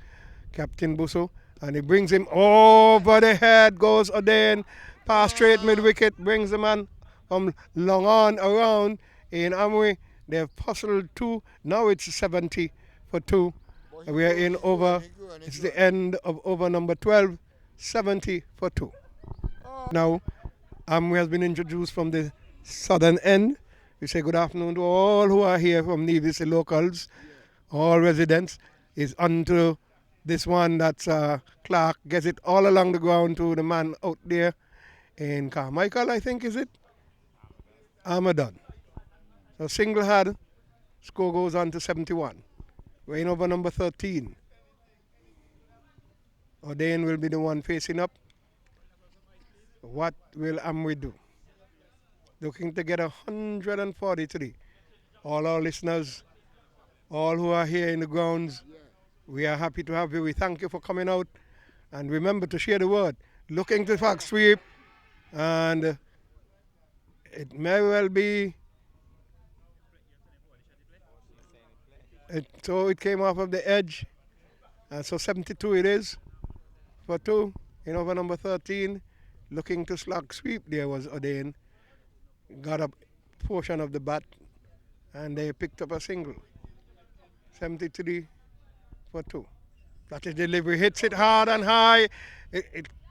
Captain Busu. And he brings him over the head, goes Oden, pass straight mid-wicket, brings the man from long on around in Amwe. They've puzzled 2. Now it's 70 for 2. We are in over. It's the end of over number 12. 70 for 2. Now, Amwe has been introduced from the southern end. We say good afternoon to all who are here from Nevis, the locals, all residents. Is onto this one that's Clark. Gets it all along the ground to the man out there in Carmichael, I think, is it? Armadon. So single had, score goes on to 71. Rain over number 13. Odain will be the one facing up. What will Amwe do? Looking to get 143. All our listeners, all who are here in the grounds, we are happy to have you. We thank you for coming out. And remember to share the word. Looking to flag sweep. And it may well be. So it came off of the edge. So 72 it is for 2. In over number 13. Looking to slug sweep there was Odain. Got a portion of the bat. And they picked up a single. 73 for 2. That is delivery. Hits it hard and high.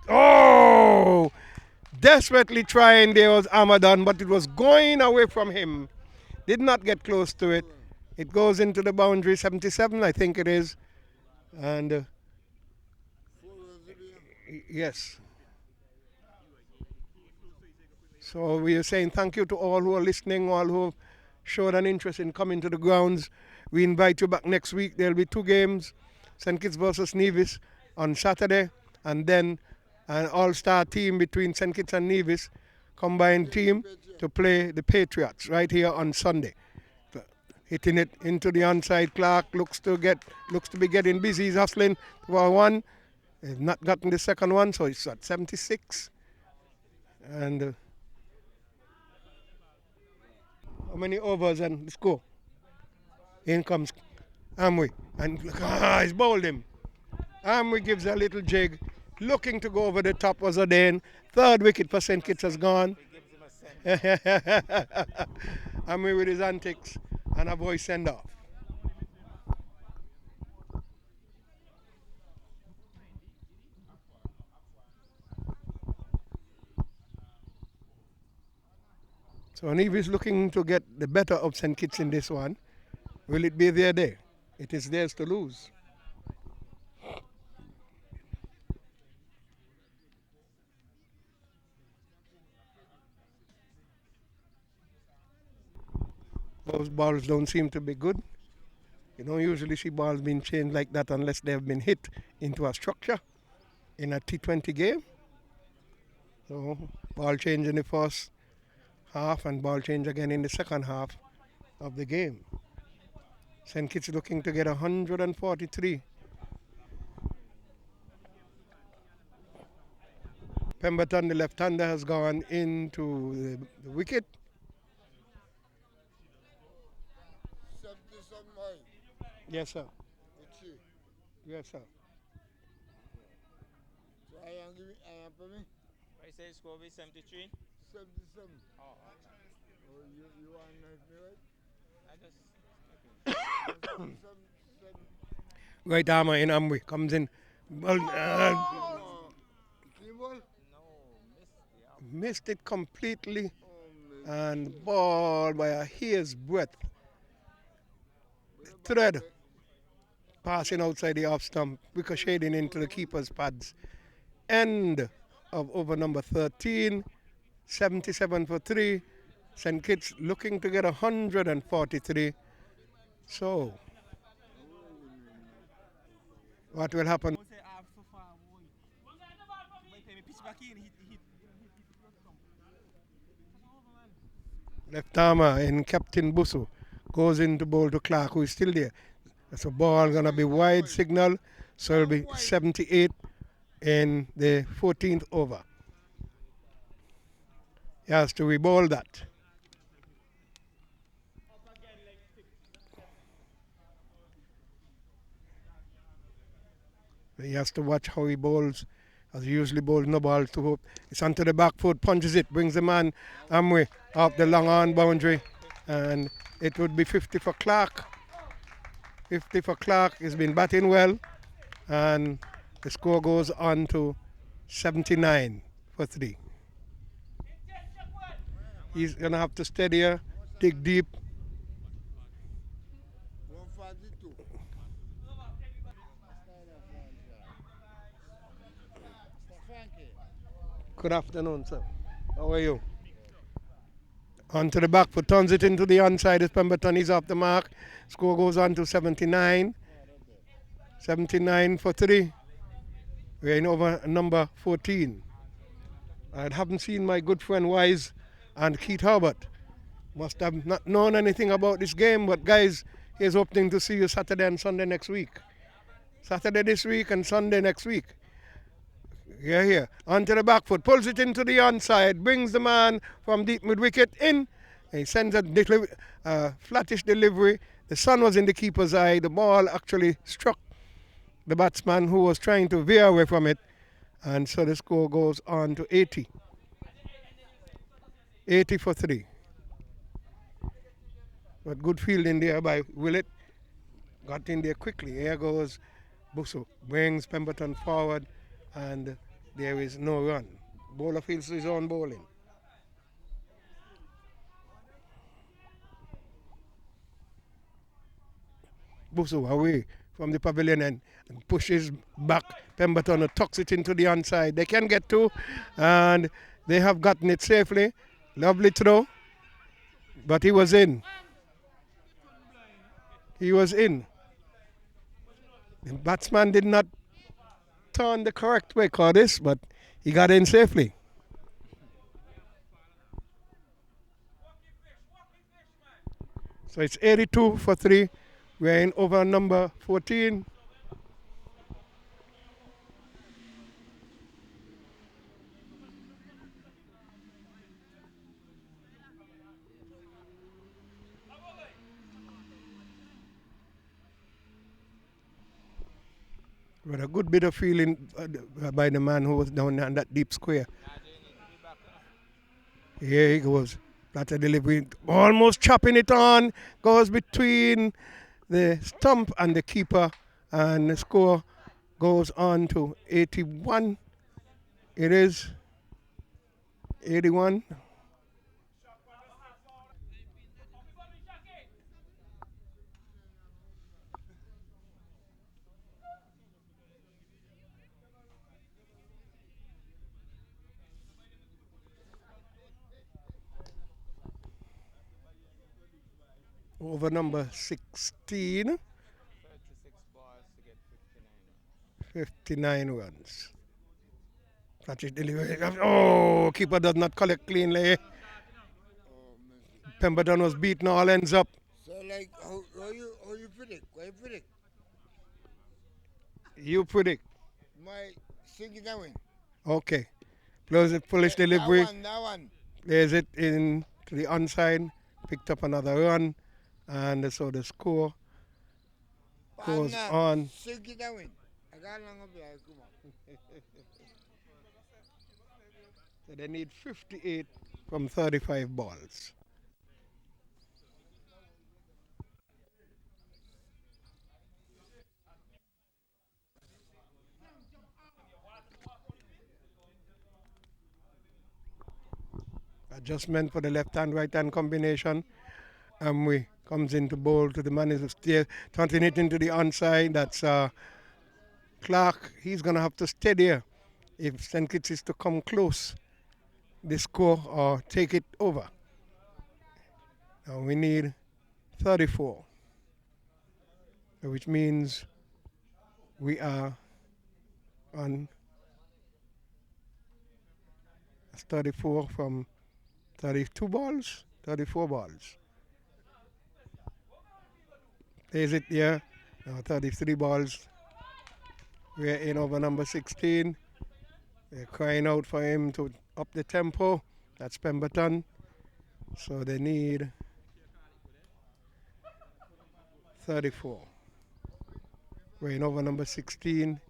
Oh! Desperately trying there was Amadon, but it was going away from him. Did not get close to it. It goes into the boundary, 77 I think it is. And yes. So we are saying thank you to all who are listening, all who have showed an interest in coming to the grounds. We invite you back next week. There will be 2 games, St. Kitts versus Nevis on Saturday, and then an all-star team between St. Kitts and Nevis, combined team to play the Patriots right here on Sunday. Hitting it into the onside. Clark looks to be getting busy. He's hustling for 1. He's not gotten the second one, so it's at 76. And how many overs and the score? In comes Amwe. And he's bowled him. Amwe gives a little jig. Looking to go over the top was Odain. 3rd wicket for St. Kitts has gone. Amwe with his antics and a boy send off. So Nevis looking to get the better of St. Kitts in this one. Will it be their day? It is theirs to lose. Those balls don't seem to be good. You don't usually see balls being changed like that unless they have been hit into a structure in a T20 game. So ball change in the first half and ball change again in the second half of the game. St. Kitts looking to get 143. Pemberton, the left-hander, has gone into the wicket. 70 something. Yes, sir. With three. Yes, sir. So I am for me I say score be 73. 77. Oh, okay. Oh, you want to knife me right? I just checking. No, 77. Right armor in Amway comes in. Well, Oh, clean ball. No, missed the out. missed it completely Oh, man. and ball by a hair's breadth. But the back Thread there, passing outside the off stump, ricocheting into the keeper's pads. End of over number 13, 77 for 3. St. Kitts looking to get 143. So, what will happen? Left armor in Captain Busu goes into bowl to Clark, who is still there. That's a ball going to be wide signal, so it'll be 78 in the 14th over. He has to re-bowl that. He has to watch how he bowls, as he usually bowls no ball to hope. It's onto the back foot, punches it, brings the man Amway off the long on boundary, and it would be 50 for Clark. 50 for Clark. He's been batting well, and the score goes on to 79 for 3. He's going to have to steady her, dig deep. 142. Good afternoon, sir. How are you? Onto the back foot, turns it into the onside as Pemberton is off the mark. Score goes on to 79. 79 for 3. We're in over number 14. I haven't seen my good friend Wise and Keith Herbert. Must have not known anything about this game, but guys, here's hoping to see you Saturday and Sunday next week. Saturday this week and Sunday next week. Here. Onto the back foot, pulls it into the onside, brings the man from deep mid wicket in. He sends a flattish delivery. The sun was in the keeper's eye. The ball actually struck the batsman who was trying to veer away from it. And so the score goes on to 80. 80 for 3. But good fielding there by Willett. Got in there quickly. Here goes Busso. Brings Pemberton forward, and there is no run. Bowler fields his own bowling. Busso away from the pavilion and pushes back. Pemberton tucks it into the onside. They can get two, and they have gotten it safely. Lovely throw, but he was in. He was in. The batsman did not turn the correct way, Curtis, but he got in safely. So it's 82 for 3. We're in over number 14. With a good bit of feeling by the man who was down there in that deep square. Here he goes. That's a delivery. Almost chopping it on. Goes between the stump and the keeper. And the score goes on to 81. It is 81. Over number 16. 36 balls to get 59 runs. That is delivery. Oh, keeper does not collect cleanly. Oh, man. Pemberton was beaten all ends up. So, like, how you predict? What you predict? You predict. My singing that win. Okay. Close it, foolish delivery. That one. Plays it in to the onside. Picked up another run. And so the score goes Anna, on. sink it away. I got long up here, come on. So they need 58 from 35 balls. Adjustment for the left hand right hand combination. Amwe comes into bowl to the man is still taunting it into the onside. That's Clark. He's going to have to stay there if St. Kitts is to come close the score or take it over. Now we need 34, which means we are on 34 from 32 balls, 34 balls. Plays it here. Now 33 balls. We're in over number 16. They're crying out for him to up the tempo. That's Pemberton. So they need 34. We're in over number 16.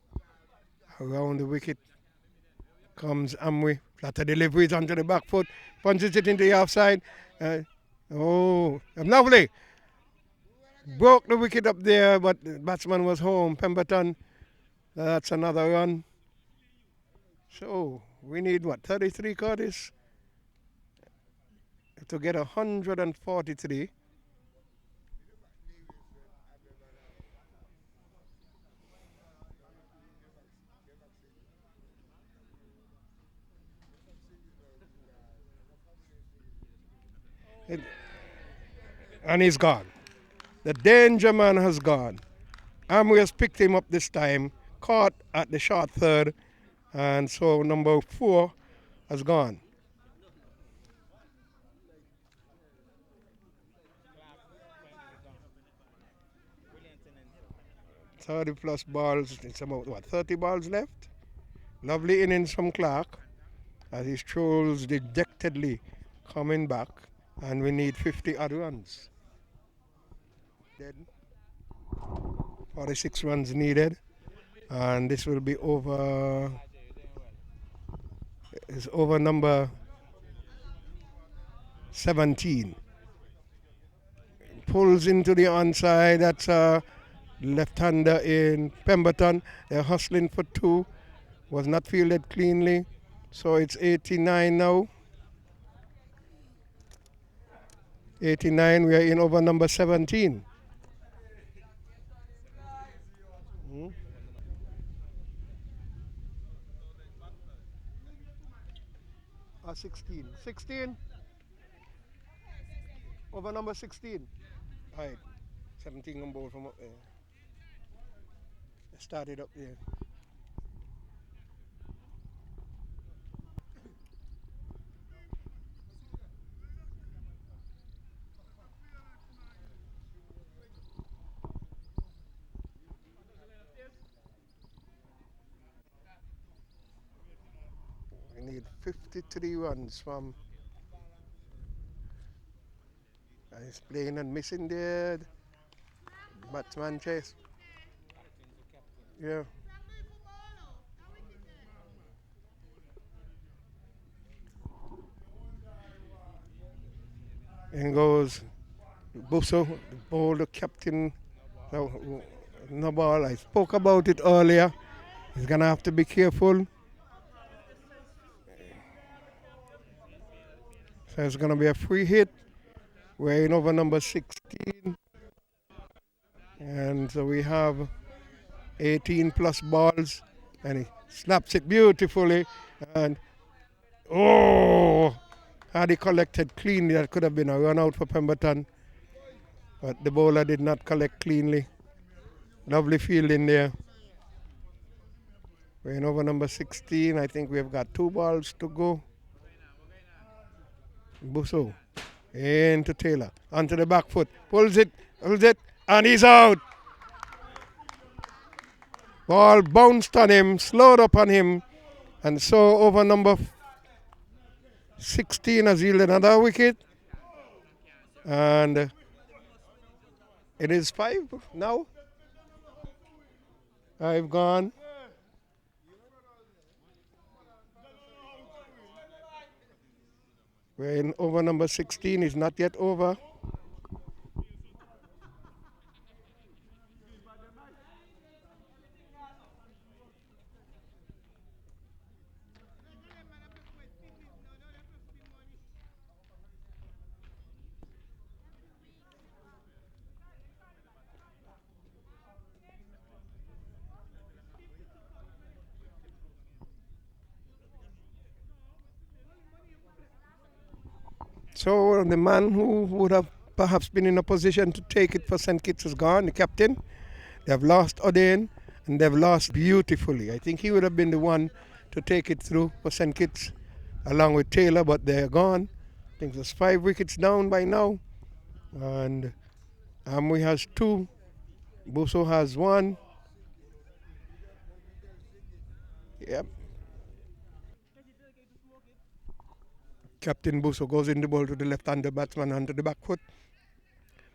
Around the wicket comes Amwe. Flatter deliveries onto the back foot. Punches it into the offside. Lovely. Broke the wicket up there, but the batsman was home. Pemberton. That's another run. So we need what? 33, Curtis? To get 143. And he's gone. The danger man has gone. Amwe has picked him up this time, caught at the short third, and so number 4 has gone. Thirty plus balls. It's about what, 30 balls left? Lovely innings from Clark as he strolls dejectedly coming back, and we need 50 odd runs. Dead. 46 runs needed, and this will be over. Is over number 17. Pulls into the onside. That's a left-hander in Pemberton. They're hustling for 2. Was not fielded cleanly. So it's 89 now. 89. We are in over number 17. 16. 16. Over number 16. All right. 17 on board from up there. Started up there. We need 53 runs from. He's playing and missing there. Batsman chase. Yeah. In goes Busso, the bowler captain. No ball. I spoke about it earlier. He's going to have to be careful. So it's going to be a free hit. We're in over number 16. And so we have 18 plus balls. And he snaps it beautifully. And had he collected cleanly, that could have been a run out for Pemberton. But the bowler did not collect cleanly. Lovely fielding there. We're in over number 16. I think we've got 2 balls to go. Busso into Taylor. Onto the back foot. Pulls it, and he's out. Ball bounced on him, slowed up on him. And so over number 16 has yielded another wicket. And it is 5 now. I've gone. We're in over number 16. Is not yet over. So the man who would have perhaps been in a position to take it for St. Kitts is gone, the captain. They've lost Odain and they've lost beautifully. I think he would have been the one to take it through for St. Kitts along with Taylor, but they're gone. I think there's 5 wickets down by now. And Amwe has 2. Busso has 1. Yep. Captain Busso goes in the ball to the left-hander batsman onto the back foot.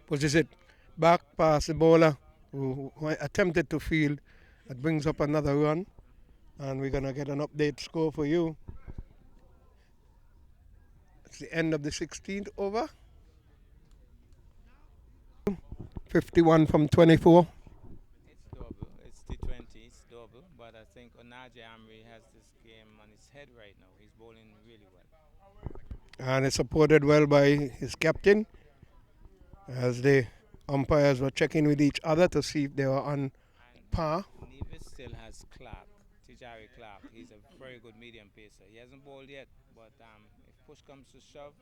Pushes it back past the bowler who attempted to field. That brings up another run. And we're going to get an update score for you. It's the end of the 16th over. 51 from 24. It's double. It's T20. It's double. But I think Onaje Amri has this game on his head right now. He's bowling really well. And it's supported well by his captain as the umpires were checking with each other to see if they were on par. And Nevis still has Clark, Tijari Clark. He's a very good medium pacer. He hasn't bowled yet, but if push comes to shove,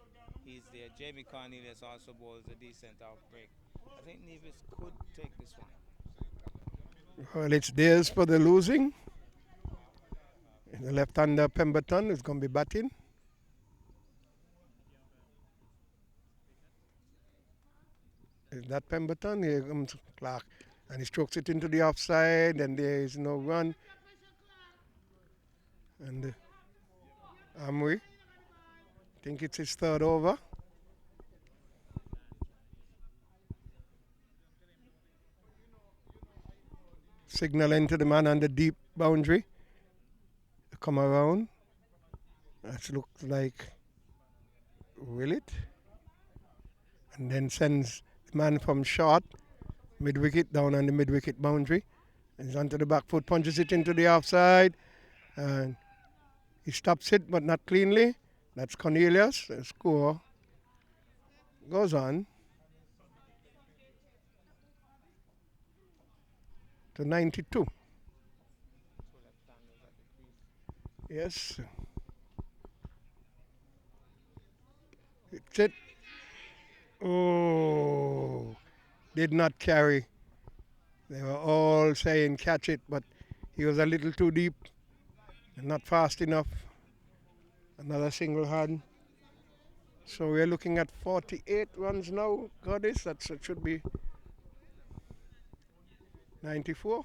he's there. Jamie Cornelius also bowls a decent off break. I think Nevis could take this one. Well, it's theirs for the losing. The left-hander Pemberton is going to be batting. Is that Pemberton? Here comes Clark. And he strokes it into the offside, and there is no run. And Amri, I think it's his 3rd over. Signaling to the man on the deep boundary to come around. That looks like Willett. And then sends the man from short, mid-wicket, down on the mid-wicket boundary. He's onto the back foot, punches it into the offside. And he stops it, but not cleanly. That's Cornelius. The score goes on to 92. Yes. It's it. Oh, did not carry. They were all saying catch it, but he was a little too deep and not fast enough. Another single hand. So we're looking at 48 runs now. Goddess, that should be 94.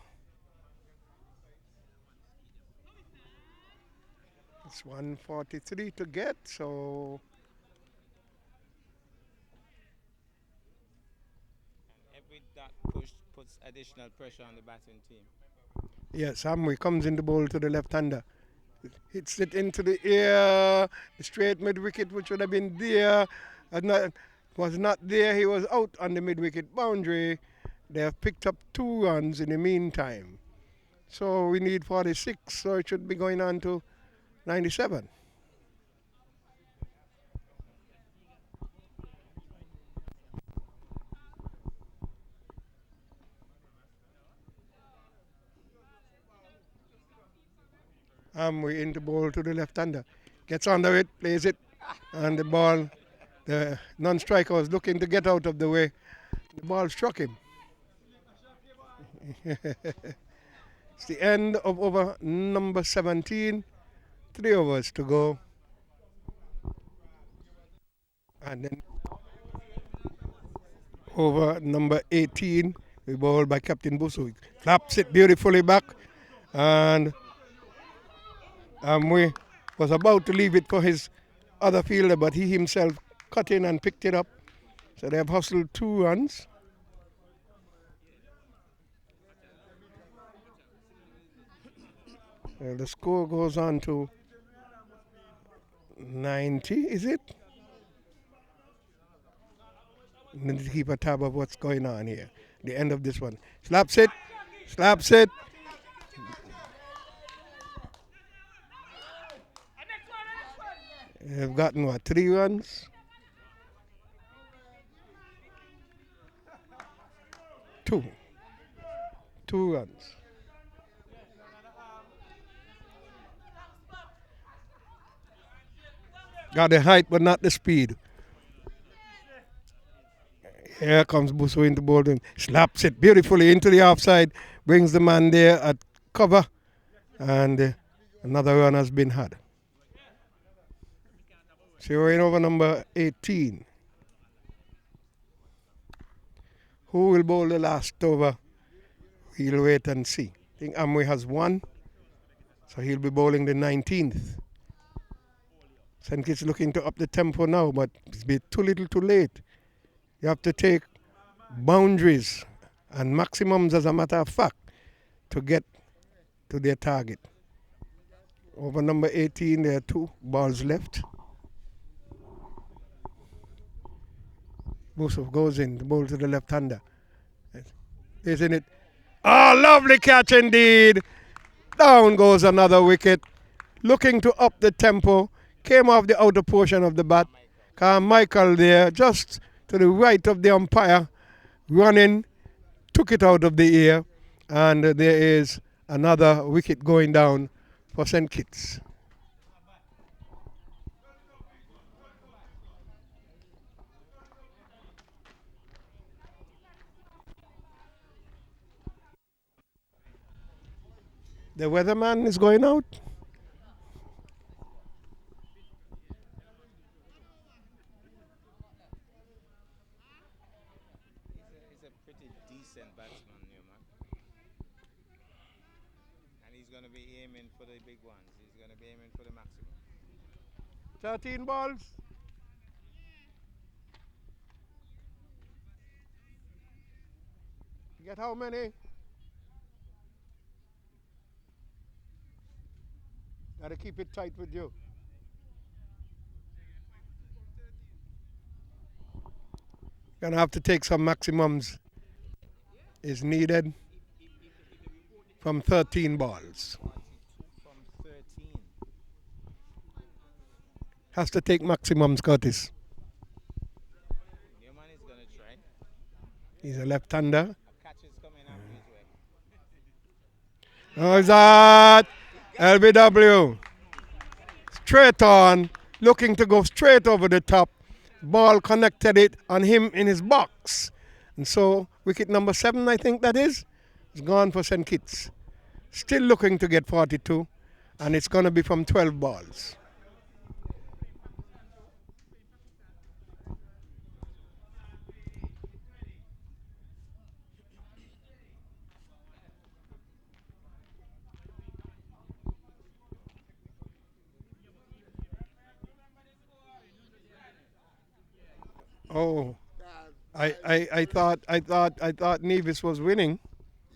It's 143 to get, so And every dot push puts additional pressure on the batting team. yes, Amwe comes in the bowl to the left-hander. Hits it into the air, the straight mid-wicket, which would have been there, was not there. He was out on the mid-wicket boundary. They have picked up 2 runs in the meantime. So we need 46, so it should be going on to 97. Amwe in the ball to the left-hander. Gets under it, plays it, and the ball, the non-striker was looking to get out of the way. The ball struck him. It's the end of over number 17. 3 overs to go. And then over number 18, we bowled by Captain Busso. He flaps it beautifully back. And Amwe was about to leave it for his other fielder, but he himself cut in and picked it up. So they have hustled 2 runs. The score goes on to 90, is it? Need to keep a tab of what's going on here. The end of this one. Slaps it. Slaps it. They've gotten what? 3 runs? 2. 2 runs. Got the height but not the speed. Here comes Busso into bowling. Slaps it beautifully into the offside. Brings the man there at cover. And another run has been had. So we're in over number 18. Who will bowl the last over? We'll wait and see. I think Amway has one. So he'll be bowling the 19th. St. Kitts looking to up the tempo now, but it's been too little too late. You have to take boundaries and maximums as a matter of fact to get to their target. Over number 18, there are 2 balls left. Busov goes in, the ball to the left-hander. Isn't it? Oh, lovely catch indeed. Down goes another wicket. Looking to up the tempo. Came off the outer portion of the bat. Carmichael there, just to the right of the umpire, running, took it out of the air, and there is another wicket going down for St. Kitts. The weatherman is going out. He's a pretty decent batsman, Newman. And he's going to be aiming for the big ones. He's going to be aiming for the maximum. 13 balls. You get how many? Gotta keep it tight with you. Gonna have to take some maximums. Is needed from 13 balls. 42 from 13. Has to take maximums, Curtis. Newman is going to try. He's a left-hander. A catch is coming up his way. How's that? LBW. Straight on. Looking to go straight over the top. Ball connected it on him in his box. And so, wicket number 7, I think that is gone for St. Kitts. Still looking to get 42. And it's going to be from 12 balls. Oh, I thought Nevis was winning.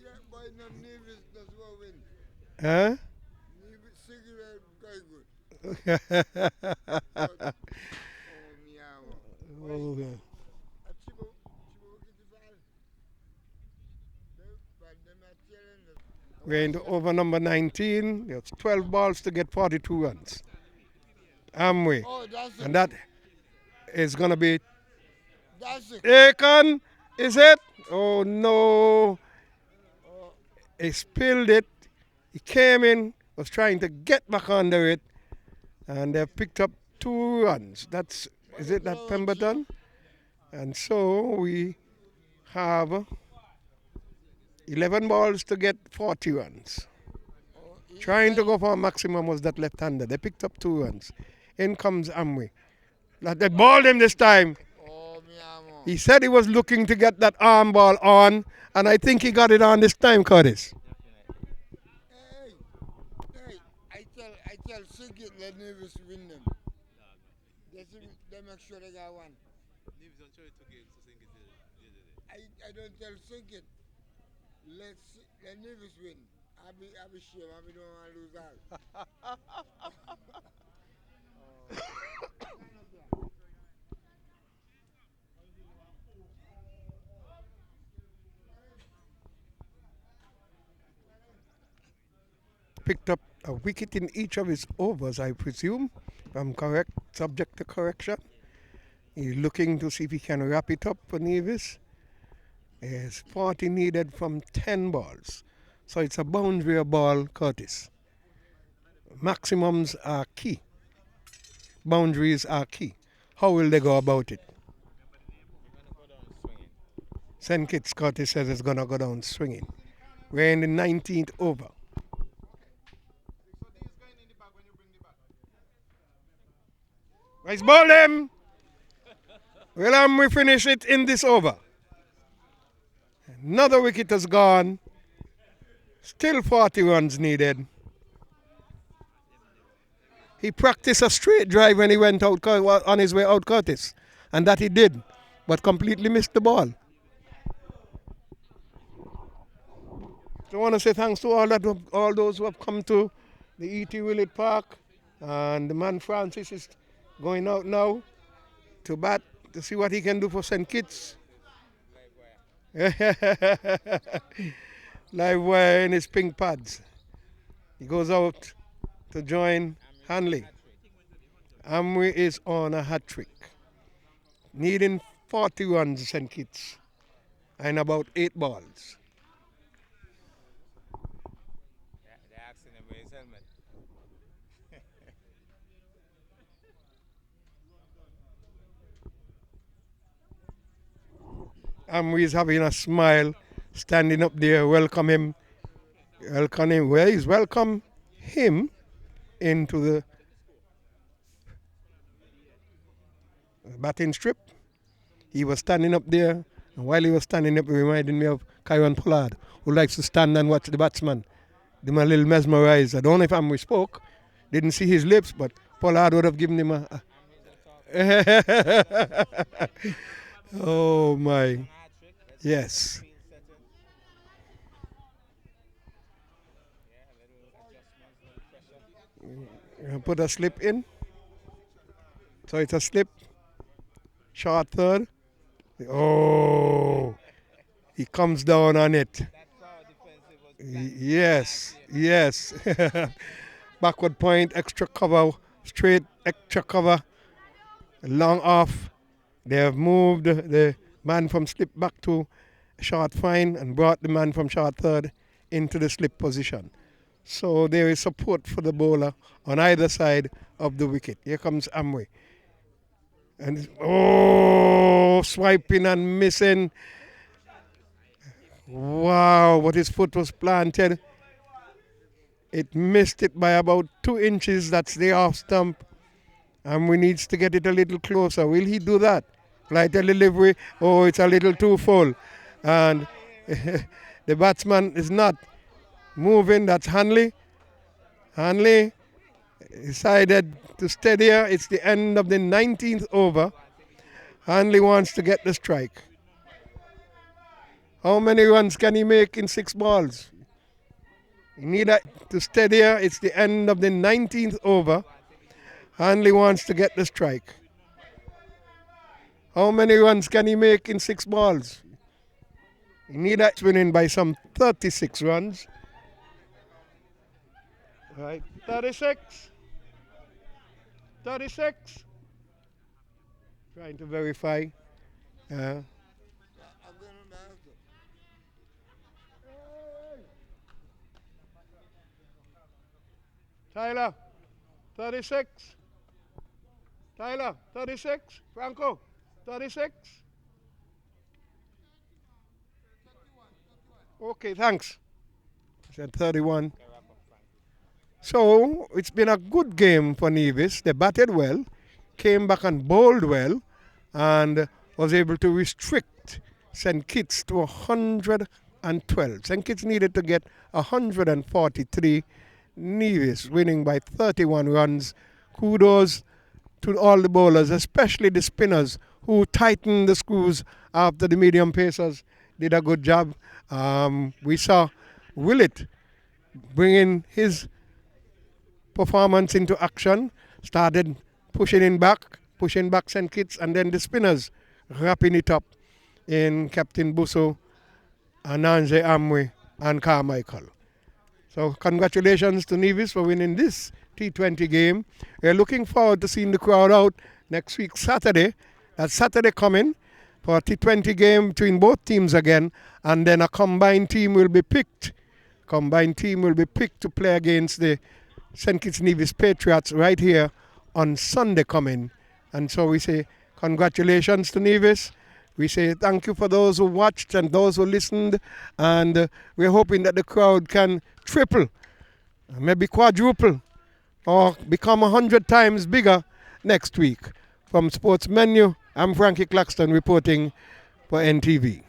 Yeah, boy, no Nevis does well win. Huh? Nevis cigarette very good. But, oh, meow. Oh, A chibo wicket is all. But them are telling us. we're into over number 19. There's 12 balls to get 42 runs. Amway. Oh, that's And it. that is going to be That's it. taken. Is it? Oh, no. Oh, He spilled it. He came in, was trying to get back under it. And they picked up 2 runs. Is it that Pemberton? And so we have 11 balls to get 40 runs. oh, Trying to go for a maximum was that left-hander. They picked up 2 runs. In comes Amway. They balled him this time. oh, meow. He said he was looking to get that arm ball on, and I think he got it on this time, Curtis. Hey, hey, I tell Sigit let Nevis win them. They make sure they got one. Nevis on try to get to sink it. I don't tell Sigit let Nevis win. I be shame. I be don't want to lose all. Picked up a wicket in each of his overs, I presume. If I'm correct, subject to correction. He's looking to see if he can wrap it up for Nevis. There's 40 needed from 10 balls. So it's a boundary ball, Curtis. Maximums are key. Boundaries are key. How will they go about it? St. Kitts, Curtis says it's going to go down swinging. We're in the 19th over. Let's ball them. Well, we finish it in this over. Another wicket has gone. Still 40 runs needed. He practiced a straight drive when he went out on his way out, Curtis. And that he did, but completely missed the ball. So I want to say thanks to all those who have come to the E.T. Willett Park. And the man Francis is going out now to bat to see what he can do for St. Kitts. Live wire in his pink pads. He goes out to join Hanley. Amri is on a hat trick. Needing 40 runs, St. Kitts, and about 8 balls. They're asking him where his helmet. Amri is having a smile, standing up there, welcome him. Well, he's welcome him into the batting strip. He was standing up there, and while he was standing up, he reminded me of Kyron Pollard, who likes to stand and watch the batsman. Them a little mesmerized. I don't know if Amri spoke, didn't see his lips, but Pollard would have given him a oh my. Yes. Put a slip in. So it's a slip. Short third. Oh, he comes down on it. Yes, yes. Backward point, extra cover, straight, extra cover, long off. They have moved the man from slip back to short fine and brought the man from short third into the slip position. So there is support for the bowler on either side of the wicket. Here comes Amri. And swiping and missing. Wow, but his foot was planted. It missed it by about 2 inches. That's the off stump. And we needs to get it a little closer. Will he do that? Lighter delivery. Oh, it's a little too full. And the batsman is not moving. That's Hanley. Hanley decided to steady her. It's the end of the 19th over. Hanley wants to get the strike. How many runs can he make in 6 balls? He needs to steady her. It's the end of the 19th over. Hanley wants to get the strike. How many runs can he make in 6 balls? He needs winning by some 36 runs. Right, 36. 36. Trying to verify. I'm going to answer. Tyler, 36. Tyler, 36. Franco, 36. Okay, thanks. I said 31. So it's been a good game for Nevis. They batted well, came back and bowled well, and was able to restrict St. Kitts to 112. St. Kitts needed to get 143. Nevis winning by 31 runs. Kudos to all the bowlers, especially the spinners who tightened the screws after the medium pacers did a good job. We saw Willett bringing his performance into action, started pushing back St. Kitts, and then the spinners wrapping it up in Captain Busso, Ananze Amwe, and Carmichael. So congratulations to Nevis for winning this T20 game. We're looking forward to seeing the crowd out next week, Saturday. That's Saturday coming for a T20 game between both teams again, and then a combined team will be picked. To play against the St. Kitts Nevis Patriots right here on Sunday coming. And so we say congratulations to Nevis. We say thank you for those who watched and those who listened, and we're hoping that the crowd can triple, maybe quadruple, or become 100 times bigger next week. From Sports Menu, I'm Frankie Claxton reporting for NTV.